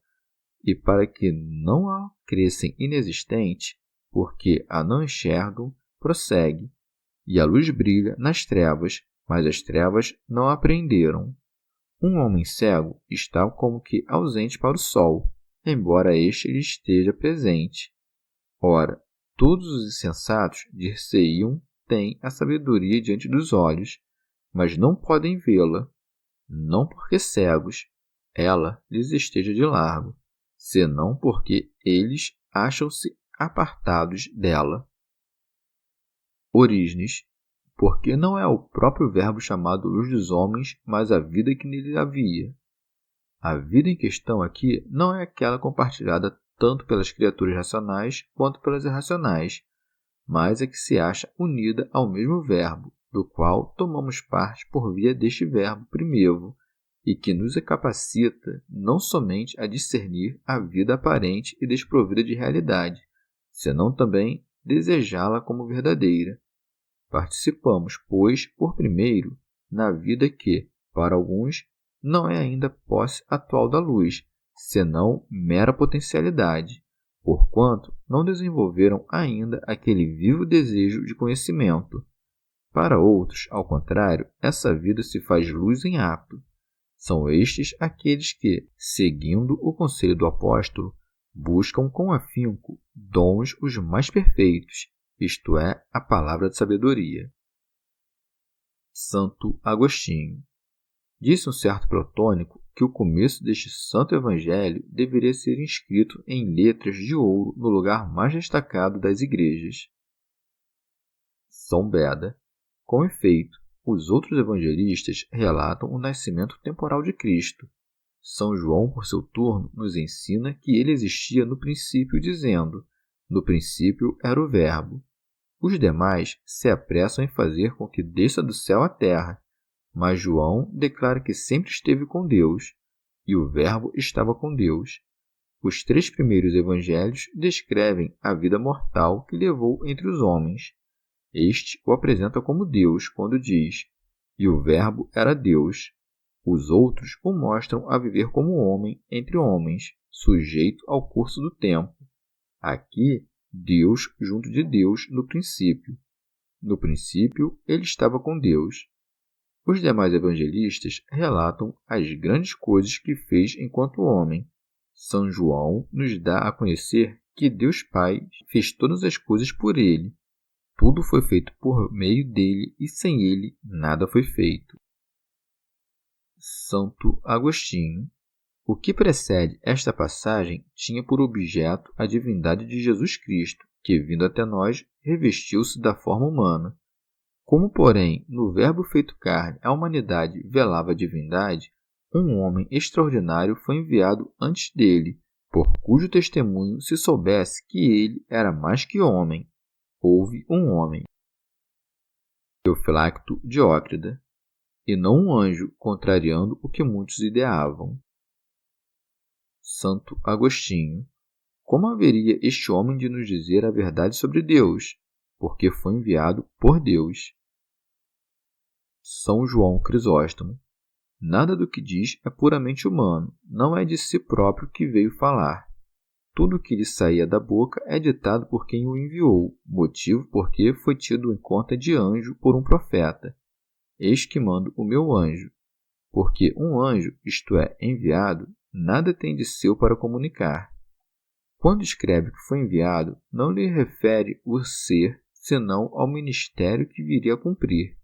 e para que não a crescem inexistente, porque a não enxergam, prossegue, e a luz brilha nas trevas, mas as trevas não a aprenderam. Um homem cego está como que ausente para o sol, embora este lhe esteja presente. Ora, todos os insensatos dir-se-iam têm a sabedoria diante dos olhos, mas não podem vê-la, não porque cegos, ela lhes esteja de largo, senão porque eles acham-se apartados dela. Orígenes, porque não é o próprio Verbo chamado luz dos homens, mas a vida que nele havia. A vida em questão aqui não é aquela compartilhada tanto pelas criaturas racionais quanto pelas irracionais, mas é que se acha unida ao mesmo Verbo, do qual tomamos parte por via deste Verbo primevo, e que nos capacita não somente a discernir a vida aparente e desprovida de realidade, senão também desejá-la como verdadeira. Participamos, pois, por primeiro, na vida que, para alguns, não é ainda posse atual da luz, senão mera potencialidade, porquanto não desenvolveram ainda aquele vivo desejo de conhecimento. Para outros, ao contrário, essa vida se faz luz em ato. São estes aqueles que, seguindo o conselho do apóstolo, buscam com afinco dons os mais perfeitos, isto é, a palavra de sabedoria. Santo Agostinho. Disse um certo platônico que o começo deste santo evangelho deveria ser inscrito em letras de ouro no lugar mais destacado das igrejas. São Beda. Com efeito, os outros evangelistas relatam o nascimento temporal de Cristo. São João, por seu turno, nos ensina que ele existia no princípio, dizendo: no princípio era o Verbo. Os demais se apressam em fazer com que desça do céu à terra, mas João declara que sempre esteve com Deus, e o Verbo estava com Deus. Os 3 primeiros evangelhos descrevem a vida mortal que levou entre os homens. Este o apresenta como Deus quando diz: e o Verbo era Deus. Os outros o mostram a viver como homem entre homens, sujeito ao curso do tempo. Aqui, Deus junto de Deus no princípio. No princípio, ele estava com Deus. Os demais evangelistas relatam as grandes coisas que fez enquanto homem. São João nos dá a conhecer que Deus Pai fez todas as coisas por ele. Tudo foi feito por meio dele e sem ele nada foi feito. Santo Agostinho. O que precede esta passagem tinha por objeto a divindade de Jesus Cristo, que, vindo até nós, revestiu-se da forma humana. Como, porém, no Verbo feito carne a humanidade velava a divindade, um homem extraordinário foi enviado antes dele, por cujo testemunho se soubesse que ele era mais que homem. Houve um homem, Teofilacto Diócrida, e não um anjo, contrariando o que muitos ideavam. Santo Agostinho. Como haveria este homem de nos dizer a verdade sobre Deus? Porque foi enviado por Deus. São João Crisóstomo. Nada do que diz é puramente humano, não é de si próprio que veio falar. Tudo o que lhe saía da boca é ditado por quem o enviou, motivo porque foi tido em conta de anjo por um profeta. Eis que mando o meu anjo. Porque um anjo, isto é, enviado, nada tem de seu para comunicar. Quando escreve que foi enviado, não lhe refere o ser, senão ao ministério que viria a cumprir.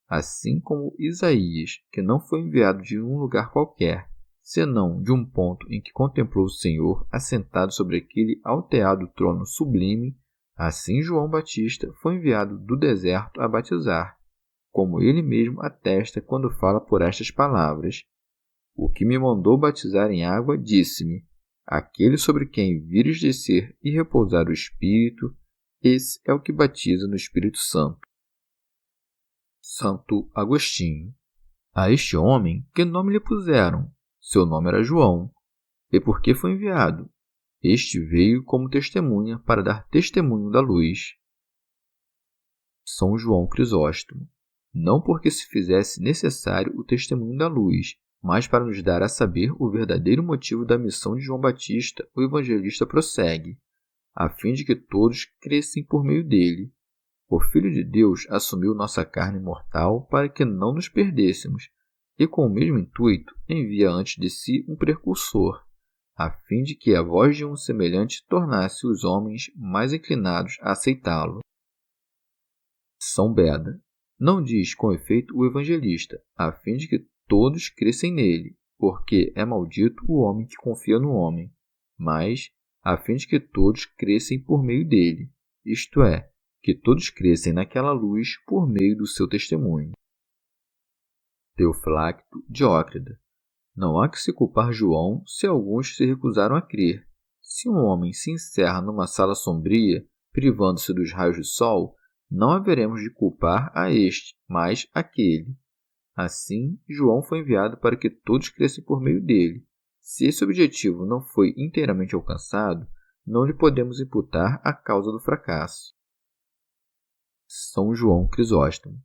Assim como Isaías, que não foi enviado de um lugar qualquer, senão de um ponto em que contemplou o Senhor assentado sobre aquele alteado trono sublime, assim João Batista foi enviado do deserto a batizar, como ele mesmo atesta quando fala por estas palavras: o que me mandou batizar em água disse-me: aquele sobre quem vires descer e repousar o Espírito, esse é o que batiza no Espírito Santo. Santo Agostinho. A este homem, que nome lhe puseram? Seu nome era João. E por que foi enviado? Este veio como testemunha para dar testemunho da luz. São João Crisóstomo. Não porque se fizesse necessário o testemunho da luz, mas para nos dar a saber o verdadeiro motivo da missão de João Batista, o evangelista prossegue, a fim de que todos crescem por meio dele. O Filho de Deus assumiu nossa carne mortal para que não nos perdêssemos, e com o mesmo intuito envia antes de si um precursor, a fim de que a voz de um semelhante tornasse os homens mais inclinados a aceitá-lo. São Beda. Não diz com efeito o evangelista, a fim de que todos crescem nele, porque é maldito o homem que confia no homem, mas a fim de que todos crescem por meio dele, isto é, que todos crescem naquela luz por meio do seu testemunho. Teofilacto Diócrida. Não há que se culpar João se alguns se recusaram a crer. Se um homem se encerra numa sala sombria, privando-se dos raios do sol, não haveremos de culpar a este, mas aquele. Assim, João foi enviado para que todos crescem por meio dele. Se esse objetivo não foi inteiramente alcançado, não lhe podemos imputar a causa do fracasso. São João Crisóstomo.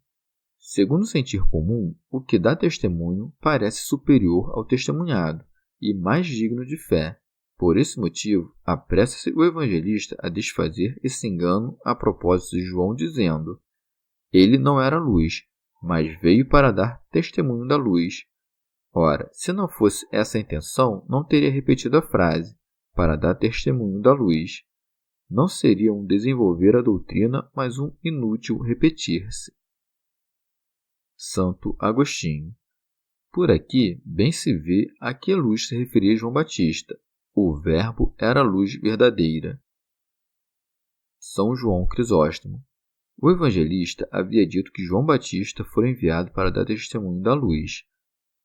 Segundo o sentir comum, o que dá testemunho parece superior ao testemunhado e mais digno de fé. Por esse motivo, apressa-se o evangelista a desfazer esse engano a propósito de João, dizendo: ele não era luz, mas veio para dar testemunho da luz. Ora, se não fosse essa a intenção, não teria repetido a frase, para dar testemunho da luz. Não seria um desenvolver a doutrina, mas um inútil repetir-se. Santo Agostinho. Por aqui, bem se vê a que luz se referia João Batista. O Verbo era a luz verdadeira. São João Crisóstomo. O evangelista havia dito que João Batista foi enviado para dar testemunho da luz.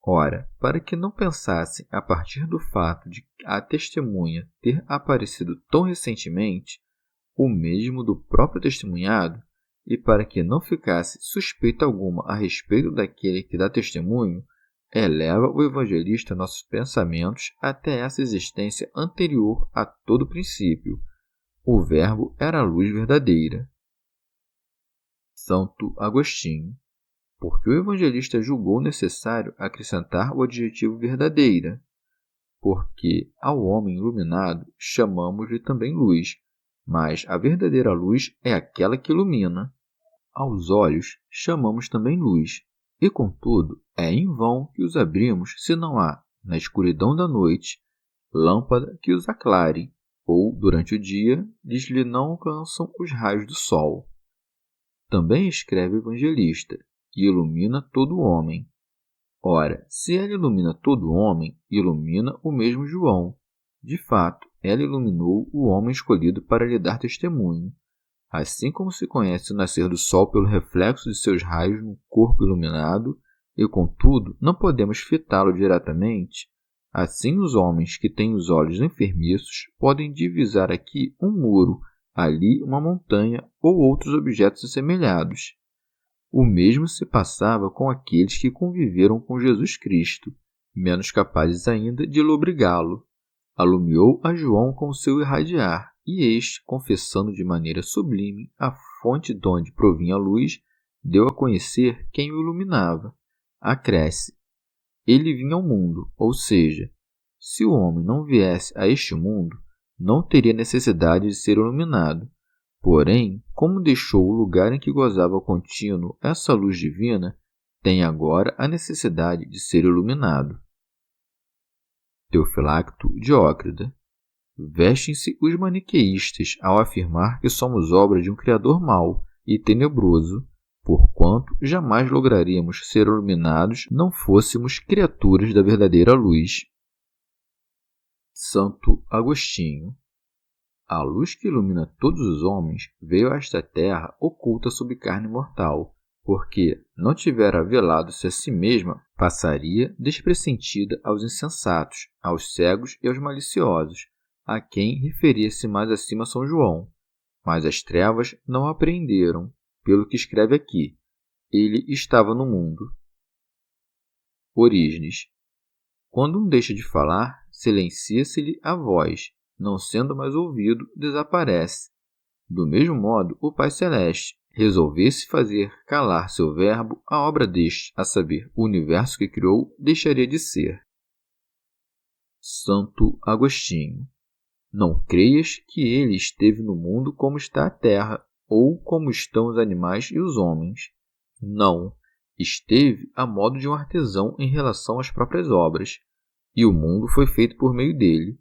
Ora, para que não pensassem a partir do fato de a testemunha ter aparecido tão recentemente, o mesmo do próprio testemunhado, e para que não ficasse suspeita alguma a respeito daquele que dá testemunho, eleva o evangelista nossos pensamentos até essa existência anterior a todo princípio. O Verbo era a luz verdadeira. Santo Agostinho. Porque o evangelista julgou necessário acrescentar o adjetivo verdadeira, porque ao homem iluminado chamamos-lhe também luz, mas a verdadeira luz é aquela que ilumina. Aos olhos chamamos também luz, e contudo é em vão que os abrimos se não há, na escuridão da noite, lâmpada que os aclare, ou, durante o dia, lhe não alcançam os raios do sol. Também escreve o evangelista, que ilumina todo homem. Ora, se ela ilumina todo homem, ilumina o mesmo João. De fato, ela iluminou o homem escolhido para lhe dar testemunho. Assim como se conhece o nascer do sol pelo reflexo de seus raios no corpo iluminado, e contudo não podemos fitá-lo diretamente, assim os homens que têm os olhos enfermiços podem divisar aqui um muro, ali uma montanha ou outros objetos assemelhados. O mesmo se passava com aqueles que conviveram com Jesus Cristo, menos capazes ainda de lobrigá-lo. Alumiou a João com o seu irradiar, e este, confessando de maneira sublime a fonte de onde provinha a luz, deu a conhecer quem o iluminava. Acresce: ele vinha ao mundo, ou seja, se o homem não viesse a este mundo, não teria necessidade de ser iluminado. Porém, como deixou o lugar em que gozava contínuo essa luz divina, tem agora a necessidade de ser iluminado. Teofilacto Diócrida. Vestem-se os maniqueístas ao afirmar que somos obra de um Criador mau e tenebroso, porquanto jamais lograríamos ser iluminados não fôssemos criaturas da verdadeira luz. Santo Agostinho. A luz que ilumina todos os homens veio a esta terra oculta sob carne mortal, porque não tivera velado-se a si mesma, passaria despressentida aos insensatos, aos cegos e aos maliciosos, a quem referia-se mais acima São João. Mas as trevas não a apreenderam, pelo que escreve aqui: ele estava no mundo. Orígenes. Quando um deixa de falar, silencia-se-lhe a voz, não sendo mais ouvido, desaparece. Do mesmo modo, o Pai Celeste resolvesse fazer calar seu verbo, a obra deste, a saber, o universo que criou, deixaria de ser. Santo Agostinho. Não creias que ele esteve no mundo como está a terra, ou como estão os animais e os homens. Não, esteve a modo de um artesão em relação às próprias obras, e o mundo foi feito por meio dele.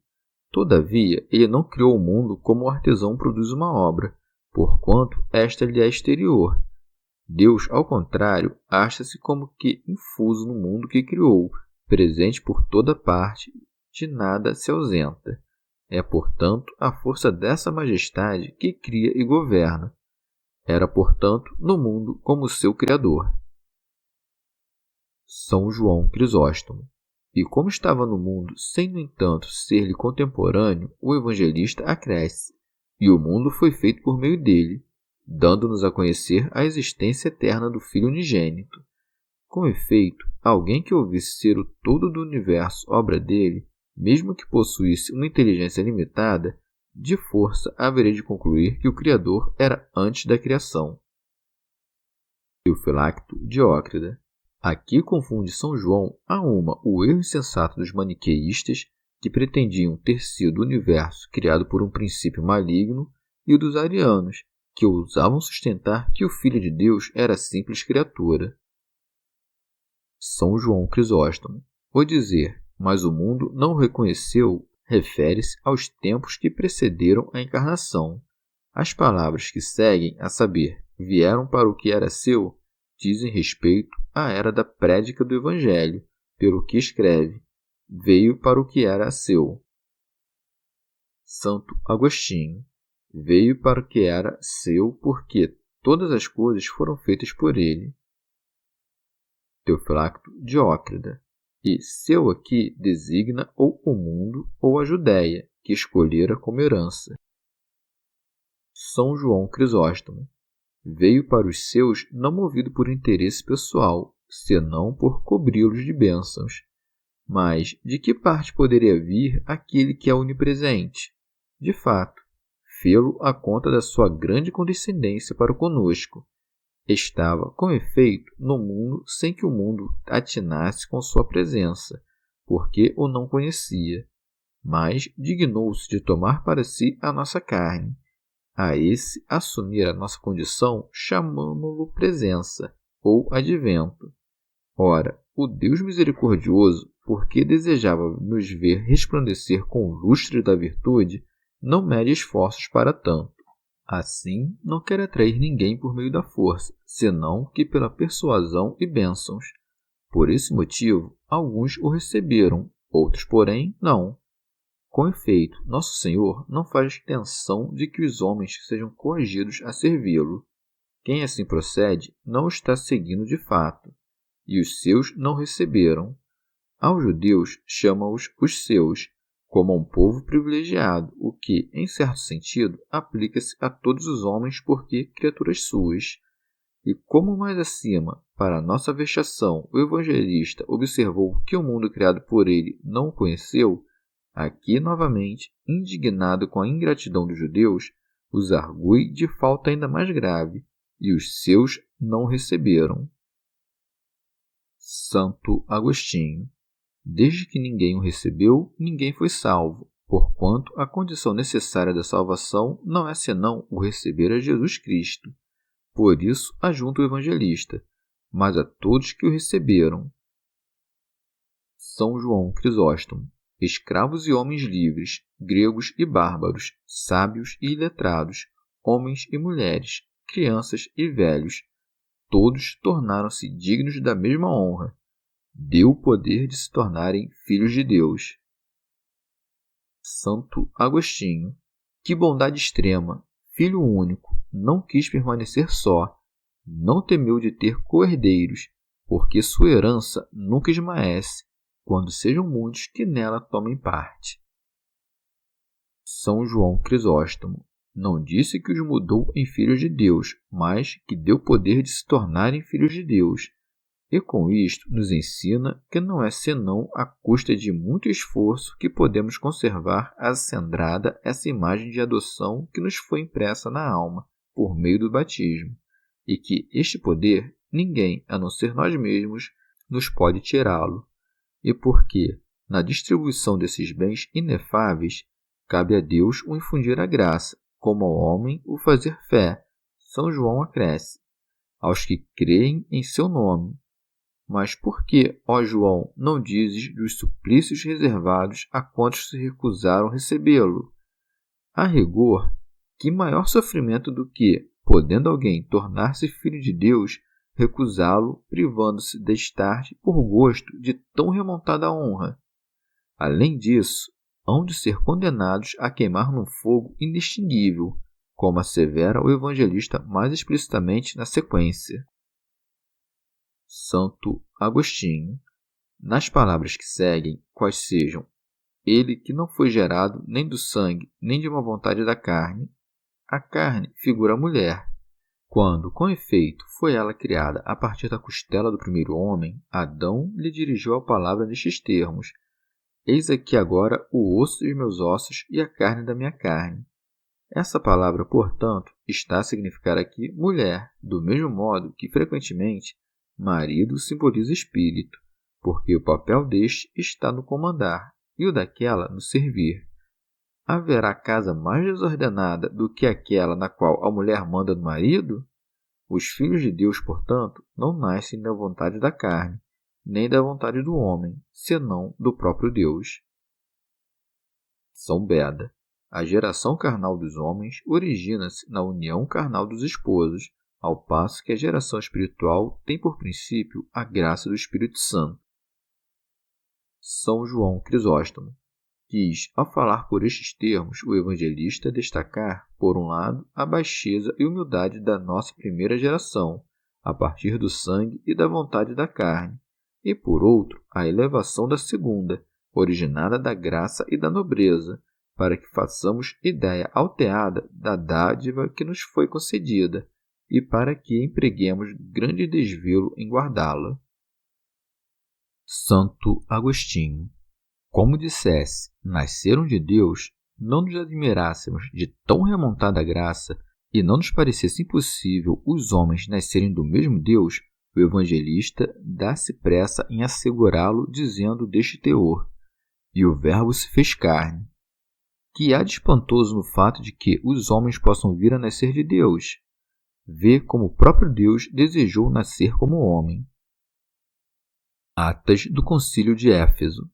Todavia, ele não criou o mundo como o artesão produz uma obra, porquanto esta lhe é exterior. Deus, ao contrário, acha-se como que infuso no mundo que criou, presente por toda parte, de nada se ausenta. É, portanto, a força dessa majestade que cria e governa. Era, portanto, no mundo como seu Criador. São João Crisóstomo. E como estava no mundo, sem, no entanto, ser-lhe contemporâneo, o evangelista acresce, e o mundo foi feito por meio dele, dando-nos a conhecer a existência eterna do Filho unigênito. Com efeito, alguém que ouvisse ser o todo do universo obra dele, mesmo que possuísse uma inteligência limitada, de força haveria de concluir que o Criador era antes da criação. Teofilacto Diócrida. Aqui confunde São João a uma o erro insensato dos maniqueístas, que pretendiam ter sido o universo criado por um princípio maligno, e o dos arianos, que ousavam sustentar que o Filho de Deus era simples criatura. São João Crisóstomo. O dizer, mas o mundo não o reconheceu, refere-se aos tempos que precederam a encarnação. As palavras que seguem, a saber, vieram para o que era seu, dizem respeito à era da prédica do Evangelho, pelo que escreve, veio para o que era seu. Santo Agostinho. Veio para o que era seu, porque todas as coisas foram feitas por ele. Teofilacto Diócrida. E seu aqui designa ou o mundo ou a Judéia, que escolhera como herança. São João Crisóstomo. Veio para os seus não movido por interesse pessoal, senão por cobri-los de bênçãos. Mas de que parte poderia vir aquele que é onipresente? De fato, fê-lo à conta da sua grande condescendência para conosco. Estava, com efeito, no mundo sem que o mundo atinasse com sua presença, porque o não conhecia. Mas dignou-se de tomar para si a nossa carne. A esse assumir a nossa condição, chamamo-lo presença, ou advento. Ora, o Deus misericordioso, porque desejava nos ver resplandecer com o lustre da virtude, não mede esforços para tanto. Assim, não quer atrair ninguém por meio da força, senão que pela persuasão e bênçãos. Por esse motivo, alguns o receberam, outros, porém, não. Com efeito, Nosso Senhor não faz extensão de que os homens sejam coagidos a servi-lo. Quem assim procede não o está seguindo de fato, e os seus não receberam. Aos judeus chama-os os seus, como a um povo privilegiado, o que, em certo sentido, aplica-se a todos os homens porque criaturas suas. E como mais acima, para nossa vexação, o evangelista observou que o mundo criado por ele não o conheceu, aqui, novamente, indignado com a ingratidão dos judeus, os argui de falta ainda mais grave, e os seus não receberam. Santo Agostinho. Desde que ninguém o recebeu, ninguém foi salvo, porquanto a condição necessária da salvação não é senão o receber a Jesus Cristo. Por isso, ajunta o evangelista, mas a todos que o receberam. São João Crisóstomo. Escravos e homens livres, gregos e bárbaros, sábios e iletrados, homens e mulheres, crianças e velhos, todos tornaram-se dignos da mesma honra. Deu o poder de se tornarem filhos de Deus. Santo Agostinho. Que bondade extrema! Filho único, não quis permanecer só, não temeu de ter co-herdeiros, porque sua herança nunca esmaece, quando sejam muitos que nela tomem parte. São João Crisóstomo. Não disse que os mudou em filhos de Deus, mas que deu poder de se tornarem filhos de Deus. E com isto nos ensina que não é senão à custa de muito esforço que podemos conservar acendrada essa imagem de adoção que nos foi impressa na alma, por meio do batismo, e que este poder ninguém, a não ser nós mesmos, nos pode tirá-lo. E porque, na distribuição desses bens inefáveis, cabe a Deus o infundir a graça, como ao homem o fazer fé, São João acresce, aos que creem em seu nome, Mas por que, ó João, não dizes dos suplícios reservados a quantos se recusaram recebê-lo? A rigor, que maior sofrimento do que, podendo alguém tornar-se filho de Deus, recusá-lo, privando-se deste por gosto de tão remontada honra? Além disso, hão de ser condenados a queimar num fogo indistinguível, como assevera o evangelista mais explicitamente na sequência. Santo Agostinho. Nas palavras que seguem, quais sejam: ele que não foi gerado nem do sangue, nem de uma vontade da carne, a carne figura a mulher. Quando, com efeito, foi ela criada a partir da costela do primeiro homem, Adão lhe dirigiu a palavra nestes termos: eis aqui agora o osso dos meus ossos e a carne da minha carne. Essa palavra, portanto, está a significar aqui mulher, do mesmo modo que, frequentemente, marido simboliza espírito, porque o papel deste está no comandar e o daquela no servir. Haverá casa mais desordenada do que aquela na qual a mulher manda no marido? Os filhos de Deus, portanto, não nascem da vontade da carne, nem da vontade do homem, senão do próprio Deus. São Beda. A geração carnal dos homens origina-se na união carnal dos esposos, ao passo que a geração espiritual tem por princípio a graça do Espírito Santo. São João Crisóstomo. Quis, ao falar por estes termos, o evangelista destacar, por um lado, a baixeza e humildade da nossa primeira geração, a partir do sangue e da vontade da carne, e, por outro, a elevação da segunda, originada da graça e da nobreza, para que façamos ideia alteada da dádiva que nos foi concedida, e para que empreguemos grande desvelo em guardá-la. Santo Agostinho. Como dissesse, nasceram de Deus, não nos admirássemos de tão remontada graça e não nos parecesse impossível os homens nascerem do mesmo Deus, o evangelista dá-se pressa em assegurá-lo dizendo deste teor: e o Verbo se fez carne. Que há de espantoso no fato de que os homens possam vir a nascer de Deus? Vê como o próprio Deus desejou nascer como homem. Atas do Concílio de Éfeso.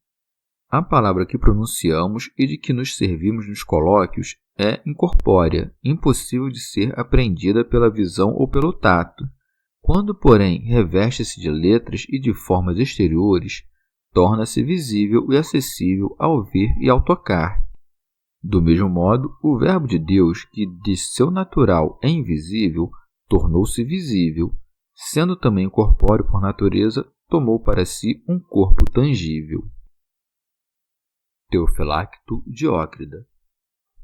A palavra que pronunciamos e de que nos servimos nos colóquios é incorpórea, impossível de ser apreendida pela visão ou pelo tato. Quando, porém, reveste-se de letras e de formas exteriores, torna-se visível e acessível ao ver e ao tocar. Do mesmo modo, o Verbo de Deus, que de seu natural é invisível, tornou-se visível. Sendo também corpóreo por natureza, tomou para si um corpo tangível. Teofilacto Diócrida.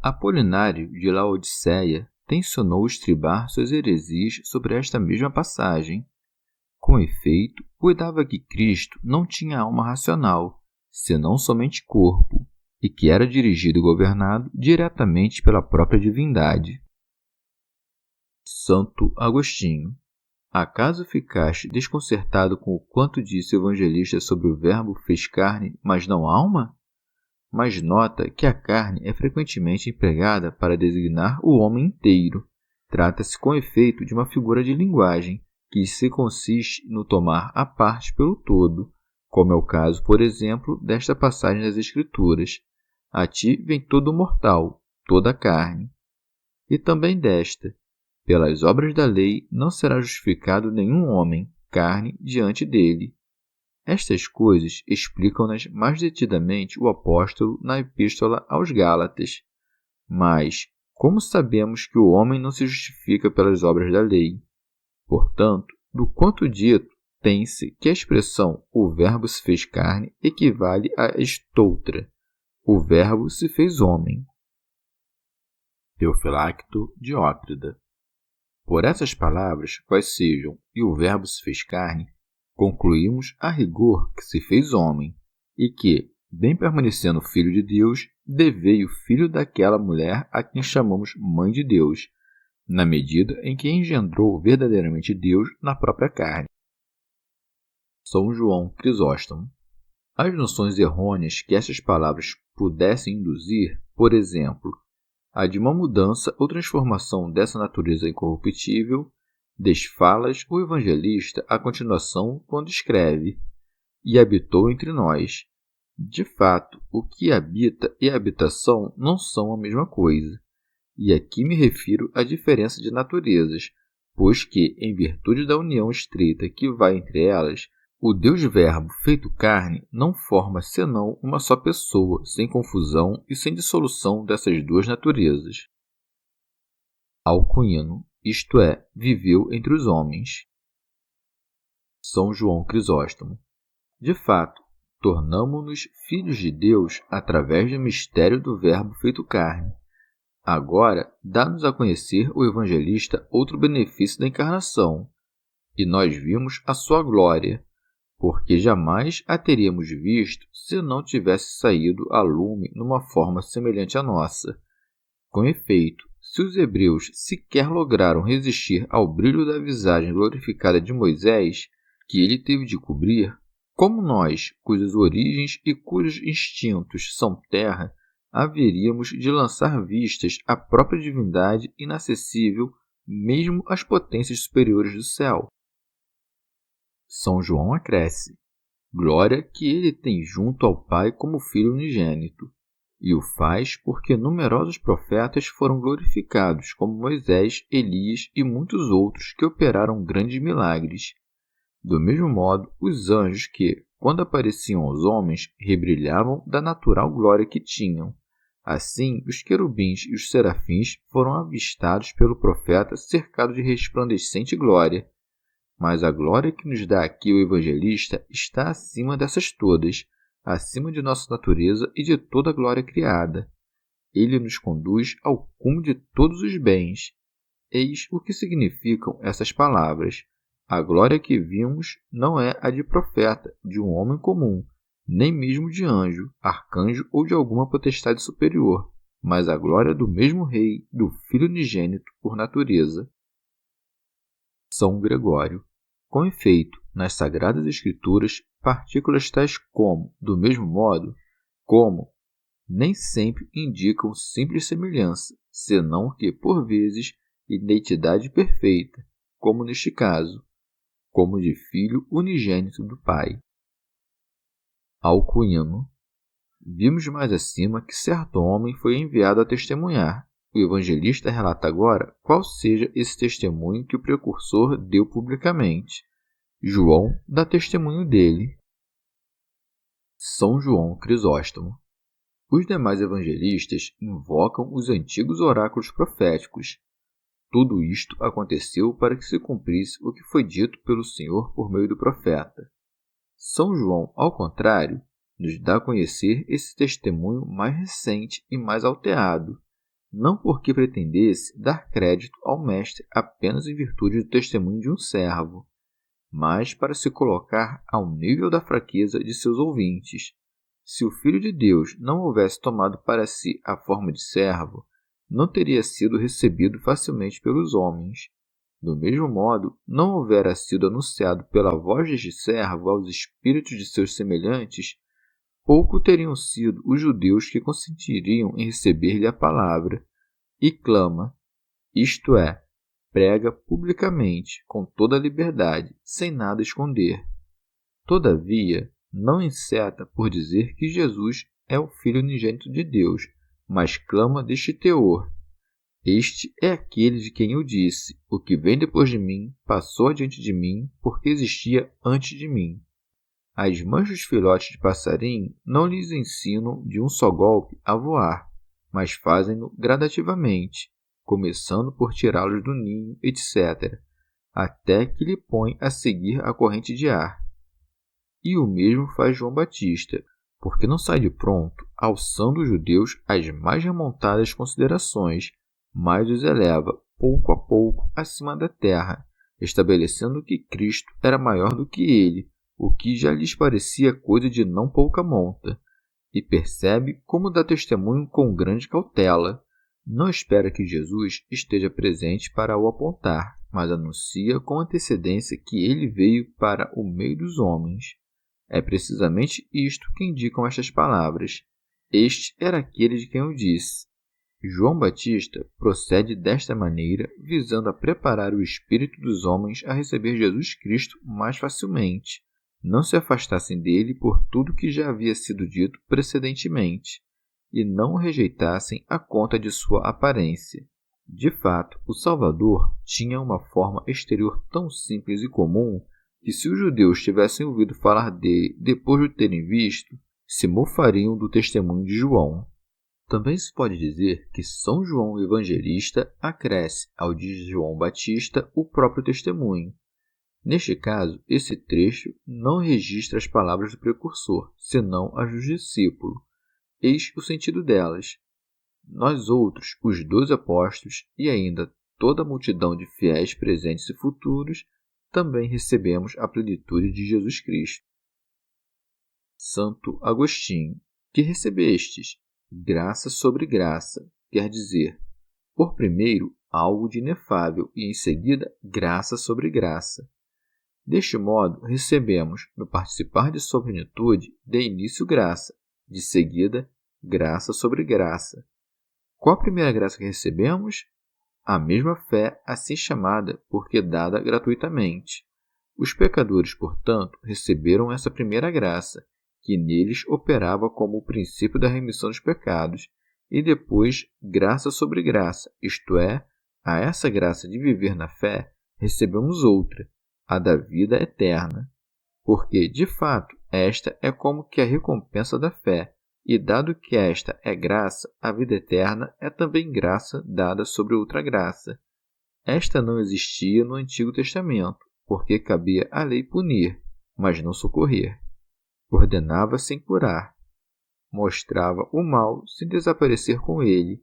Apolinário de Laodiceia tencionou estribar suas heresias sobre esta mesma passagem. Com efeito, cuidava que Cristo não tinha alma racional, senão somente corpo, e que era dirigido e governado diretamente pela própria divindade. Santo Agostinho. Acaso ficaste desconcertado com o quanto disse o evangelista sobre o Verbo fez carne, mas não alma? Mas nota que a carne é frequentemente empregada para designar o homem inteiro. Trata-se com efeito de uma figura de linguagem, que se consiste no tomar a parte pelo todo, como é o caso, por exemplo, desta passagem das Escrituras: a ti vem todo o mortal, toda a carne. E também desta: pelas obras da lei não será justificado nenhum homem, carne, diante dele. Estas coisas explicam-nas mais detidamente o apóstolo na Epístola aos Gálatas. Mas, como sabemos que o homem não se justifica pelas obras da lei? Portanto, do quanto dito, tem-se que a expressão o Verbo se fez carne equivale a estoutra: o Verbo se fez homem. Teofilacto Diócrida. Por essas palavras, quais sejam, e o Verbo se fez carne, concluímos a rigor que se fez homem, e que, bem permanecendo filho de Deus, deveio filho daquela mulher a quem chamamos Mãe de Deus, na medida em que engendrou verdadeiramente Deus na própria carne. São João Crisóstomo. As noções errôneas que essas palavras pudessem induzir, por exemplo, a de uma mudança ou transformação dessa natureza incorruptível, Desfala-as o evangelista à continuação quando escreve: E habitou entre nós. De fato, o que habita e habitação não são a mesma coisa. E aqui me refiro à diferença de naturezas, pois que, em virtude da união estreita que vai entre elas, o Deus Verbo feito carne não forma senão uma só pessoa, sem confusão e sem dissolução dessas duas naturezas. Alcuino, isto é, viveu entre os homens. São João Crisóstomo. De fato, tornamo-nos filhos de Deus através do mistério do Verbo feito carne. Agora, dá-nos a conhecer o evangelista outro benefício da encarnação, e nós vimos a sua glória, porque jamais a teríamos visto se não tivesse saído a lume numa forma semelhante à nossa. Com efeito, se os hebreus sequer lograram resistir ao brilho da visagem glorificada de Moisés, que ele teve de cobrir, como nós, cujas origens e cujos instintos são terra, haveríamos de lançar vistas à própria divindade inacessível mesmo às potências superiores do céu. São João acresce: glória que ele tem junto ao Pai como Filho unigênito, e o faz porque numerosos profetas foram glorificados, como Moisés, Elias e muitos outros que operaram grandes milagres. Do mesmo modo, os anjos que, quando apareciam aos homens, rebrilhavam da natural glória que tinham. Assim, os querubins e os serafins foram avistados pelo profeta cercados de resplandecente glória. Mas a glória que nos dá aqui o evangelista está acima dessas todas, acima de nossa natureza e de toda a glória criada. Ele nos conduz ao cume de todos os bens. Eis o que significam essas palavras. A glória que vimos não é a de profeta, de um homem comum, nem mesmo de anjo, arcanjo ou de alguma potestade superior, mas a glória do mesmo Rei, do Filho unigênito por natureza. São Gregório. Com efeito, nas Sagradas Escrituras, partículas tais como, do mesmo modo, como, nem sempre indicam simples semelhança, senão que, por vezes, identidade perfeita, como neste caso, como de Filho unigênito do Pai. Alcuino. Vimos mais acima que certo homem foi enviado a testemunhar. O evangelista relata agora qual seja esse testemunho que o precursor deu publicamente. João dá testemunho dele. São João Crisóstomo. Os demais evangelistas invocam os antigos oráculos proféticos. Tudo isto aconteceu para que se cumprisse o que foi dito pelo Senhor por meio do profeta. São João, ao contrário, nos dá a conhecer esse testemunho mais recente e mais alterado, não porque pretendesse dar crédito ao Mestre apenas em virtude do testemunho de um servo, mas para se colocar ao nível da fraqueza de seus ouvintes. Se o Filho de Deus não houvesse tomado para si a forma de servo, não teria sido recebido facilmente pelos homens. Do mesmo modo, não houvera sido anunciado pela voz deste servo aos espíritos de seus semelhantes, pouco teriam sido os judeus que consentiriam em receber-lhe a palavra, e clama, isto é, prega publicamente, com toda a liberdade, sem nada esconder. Todavia, não enceta por dizer que Jesus é o Filho unigênito de Deus, mas clama deste teor. Este é aquele de quem eu disse, o que vem depois de mim passou adiante de mim, porque existia antes de mim. As mães dos filhotes de passarinho não lhes ensinam de um só golpe a voar, mas fazem-no gradativamente, começando por tirá-los do ninho, etc., até que lhe põe a seguir a corrente de ar. E o mesmo faz João Batista, porque não sai de pronto, alçando os judeus às mais remontadas considerações, mas os eleva, pouco a pouco, acima da terra, estabelecendo que Cristo era maior do que ele, o que já lhes parecia coisa de não pouca monta, e percebe como dá testemunho com grande cautela. Não espera que Jesus esteja presente para o apontar, mas anuncia com antecedência que ele veio para o meio dos homens. É precisamente isto que indicam estas palavras. Este era aquele de quem eu disse. João Batista procede desta maneira, visando a preparar o espírito dos homens a receber Jesus Cristo mais facilmente, não se afastassem dele por tudo que já havia sido dito precedentemente, e não o rejeitassem à conta de sua aparência. De fato, o Salvador tinha uma forma exterior tão simples e comum que, se os judeus tivessem ouvido falar dele depois de o terem visto, se mofariam do testemunho de João. Também se pode dizer que São João Evangelista acresce ao de João Batista o próprio testemunho. Neste caso, esse trecho não registra as palavras do precursor, senão as do discípulo. Eis o sentido delas. Nós outros, os 12 apóstolos e ainda toda a multidão de fiéis presentes e futuros, também recebemos a plenitude de Jesus Cristo. Santo Agostinho, que recebestes? Graça sobre graça, quer dizer, por primeiro, algo de inefável e em seguida, graça sobre graça. Deste modo, recebemos, no participar de sua plenitude, de início graça, de seguida, graça sobre graça. Qual a primeira graça que recebemos? A mesma fé, assim chamada, porque dada gratuitamente. Os pecadores, portanto, receberam essa primeira graça, que neles operava como o princípio da remissão dos pecados, e depois graça sobre graça, isto é, a essa graça de viver na fé, recebemos outra, a da vida eterna. Porque, de fato, esta é como que a recompensa da fé, e dado que esta é graça, a vida eterna é também graça dada sobre outra graça. Esta não existia no Antigo Testamento, porque cabia à lei punir, mas não socorrer. Ordenava sem curar. Mostrava o mal sem desaparecer com ele.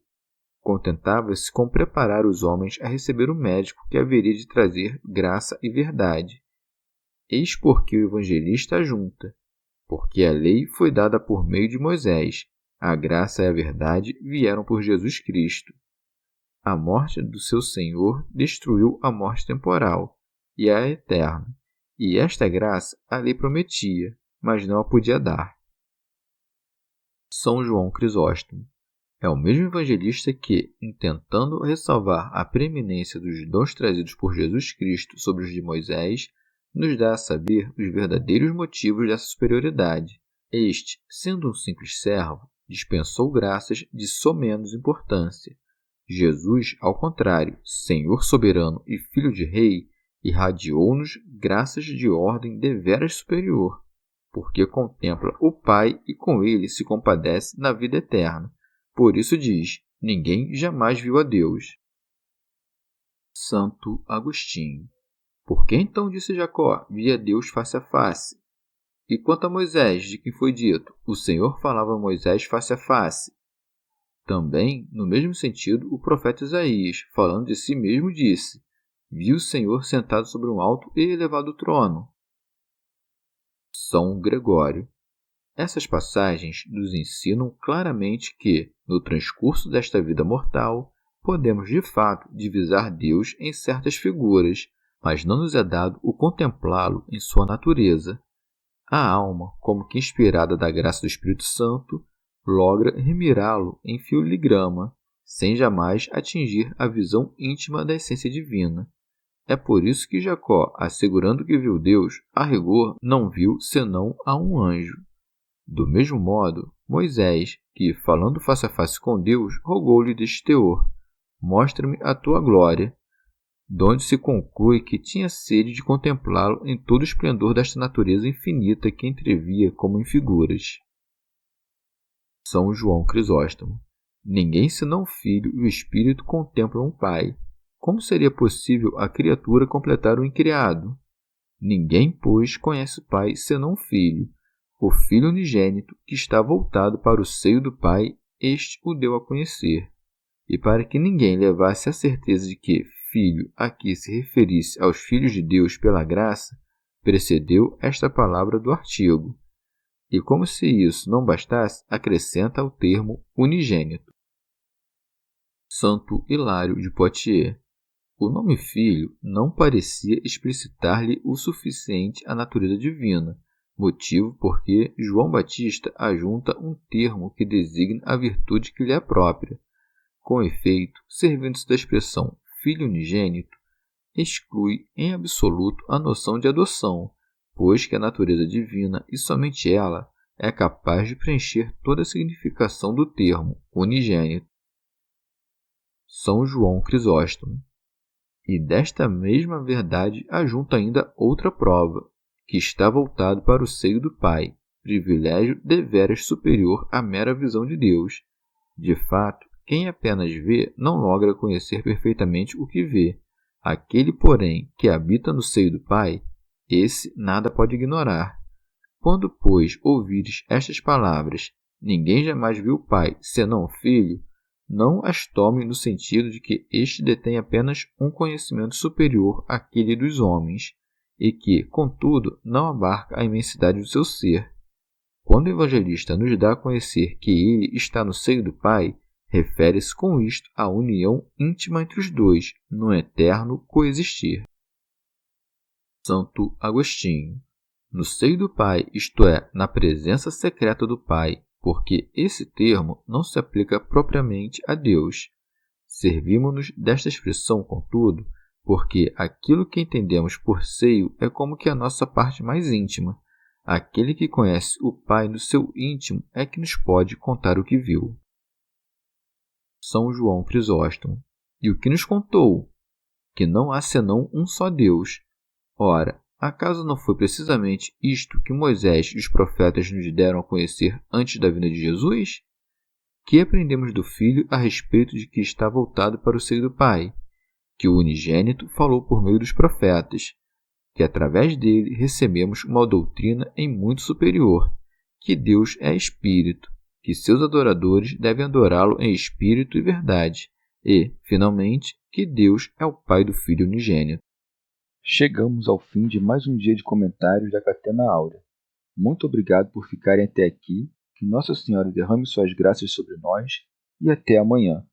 Contentava-se com preparar os homens a receber o médico que haveria de trazer graça e verdade. Eis porque o evangelista ajunta. Porque a lei foi dada por meio de Moisés, a graça e a verdade vieram por Jesus Cristo. A morte do seu Senhor destruiu a morte temporal e a eterna, e esta graça a lei prometia, mas não a podia dar. São João Crisóstomo é o mesmo evangelista que, intentando ressalvar a preeminência dos dons trazidos por Jesus Cristo sobre os de Moisés, nos dá a saber os verdadeiros motivos dessa superioridade. Este, sendo um simples servo, dispensou graças de somenos importância. Jesus, ao contrário, Senhor soberano e Filho de Rei, irradiou-nos graças de ordem deveras superior, porque contempla o Pai e com ele se compadece na vida eterna. Por isso diz, ninguém jamais viu a Deus. Santo Agostinho. Por que então disse Jacó, vi a Deus face a face? E quanto a Moisés, de quem foi dito, o Senhor falava a Moisés face a face? Também, no mesmo sentido, o profeta Isaías, falando de si mesmo, disse, vi o Senhor sentado sobre um alto e elevado trono. São Gregório. Essas passagens nos ensinam claramente que, no transcurso desta vida mortal, podemos de fato divisar Deus em certas figuras, mas não nos é dado o contemplá-lo em sua natureza. A alma, como que inspirada da graça do Espírito Santo, logra remirá-lo em filigrama, sem jamais atingir a visão íntima da essência divina. É por isso que Jacó, assegurando que viu Deus, a rigor não viu senão a um anjo. Do mesmo modo, Moisés, que, falando face a face com Deus, rogou-lhe deste teor, mostra-me a tua glória, donde se conclui que tinha sede de contemplá-lo em todo o esplendor desta natureza infinita que entrevia como em figuras. São João Crisóstomo. Ninguém senão o Filho e o Espírito contemplam o Pai. Como seria possível a criatura completar o incriado? Ninguém, pois, conhece o Pai senão o Filho. O Filho unigênito, que está voltado para o seio do Pai, este o deu a conhecer. E para que ninguém levasse a certeza de que Filho aqui se referisse aos filhos de Deus pela graça, precedeu esta palavra do artigo. E como se isso não bastasse, acrescenta o termo unigênito. Santo Hilário de Poitiers. O nome Filho não parecia explicitar-lhe o suficiente a natureza divina, motivo porque João Batista ajunta um termo que designa a virtude que lhe é própria. Com efeito, servindo-se da expressão Filho unigênito, exclui em absoluto a noção de adoção, pois que a natureza divina, e somente ela, é capaz de preencher toda a significação do termo unigênito. São João Crisóstomo. E desta mesma verdade ajunta ainda outra prova, que está voltado para o seio do Pai, privilégio deveras superior à mera visão de Deus. De fato, quem apenas vê não logra conhecer perfeitamente o que vê. Aquele, porém, que habita no seio do Pai, esse nada pode ignorar. Quando, pois, ouvires estas palavras, ninguém jamais viu o Pai, senão o Filho, não as tome no sentido de que este detém apenas um conhecimento superior àquele dos homens, e que, contudo, não abarca a imensidade do seu ser. Quando o evangelista nos dá a conhecer que ele está no seio do Pai, refere-se com isto à união íntima entre os dois, no eterno coexistir. Santo Agostinho. No seio do Pai, isto é, na presença secreta do Pai, porque esse termo não se aplica propriamente a Deus. Servimos-nos desta expressão, contudo, porque aquilo que entendemos por seio é como que a nossa parte mais íntima. Aquele que conhece o Pai no seu íntimo é que nos pode contar o que viu. São João Crisóstomo. E o que nos contou? Que não há senão um só Deus. Ora, acaso não foi precisamente isto que Moisés e os profetas nos deram a conhecer antes da vinda de Jesus? Que aprendemos do Filho a respeito de que está voltado para o seio do Pai? Que o unigênito falou por meio dos profetas, que através dele recebemos uma doutrina em muito superior, que Deus é Espírito, que seus adoradores devem adorá-lo em espírito e verdade, e, finalmente, que Deus é o Pai do Filho unigênito. Chegamos ao fim de mais um dia de comentários da Catena Áurea. Muito obrigado por ficarem até aqui, que Nossa Senhora derrame suas graças sobre nós e até amanhã.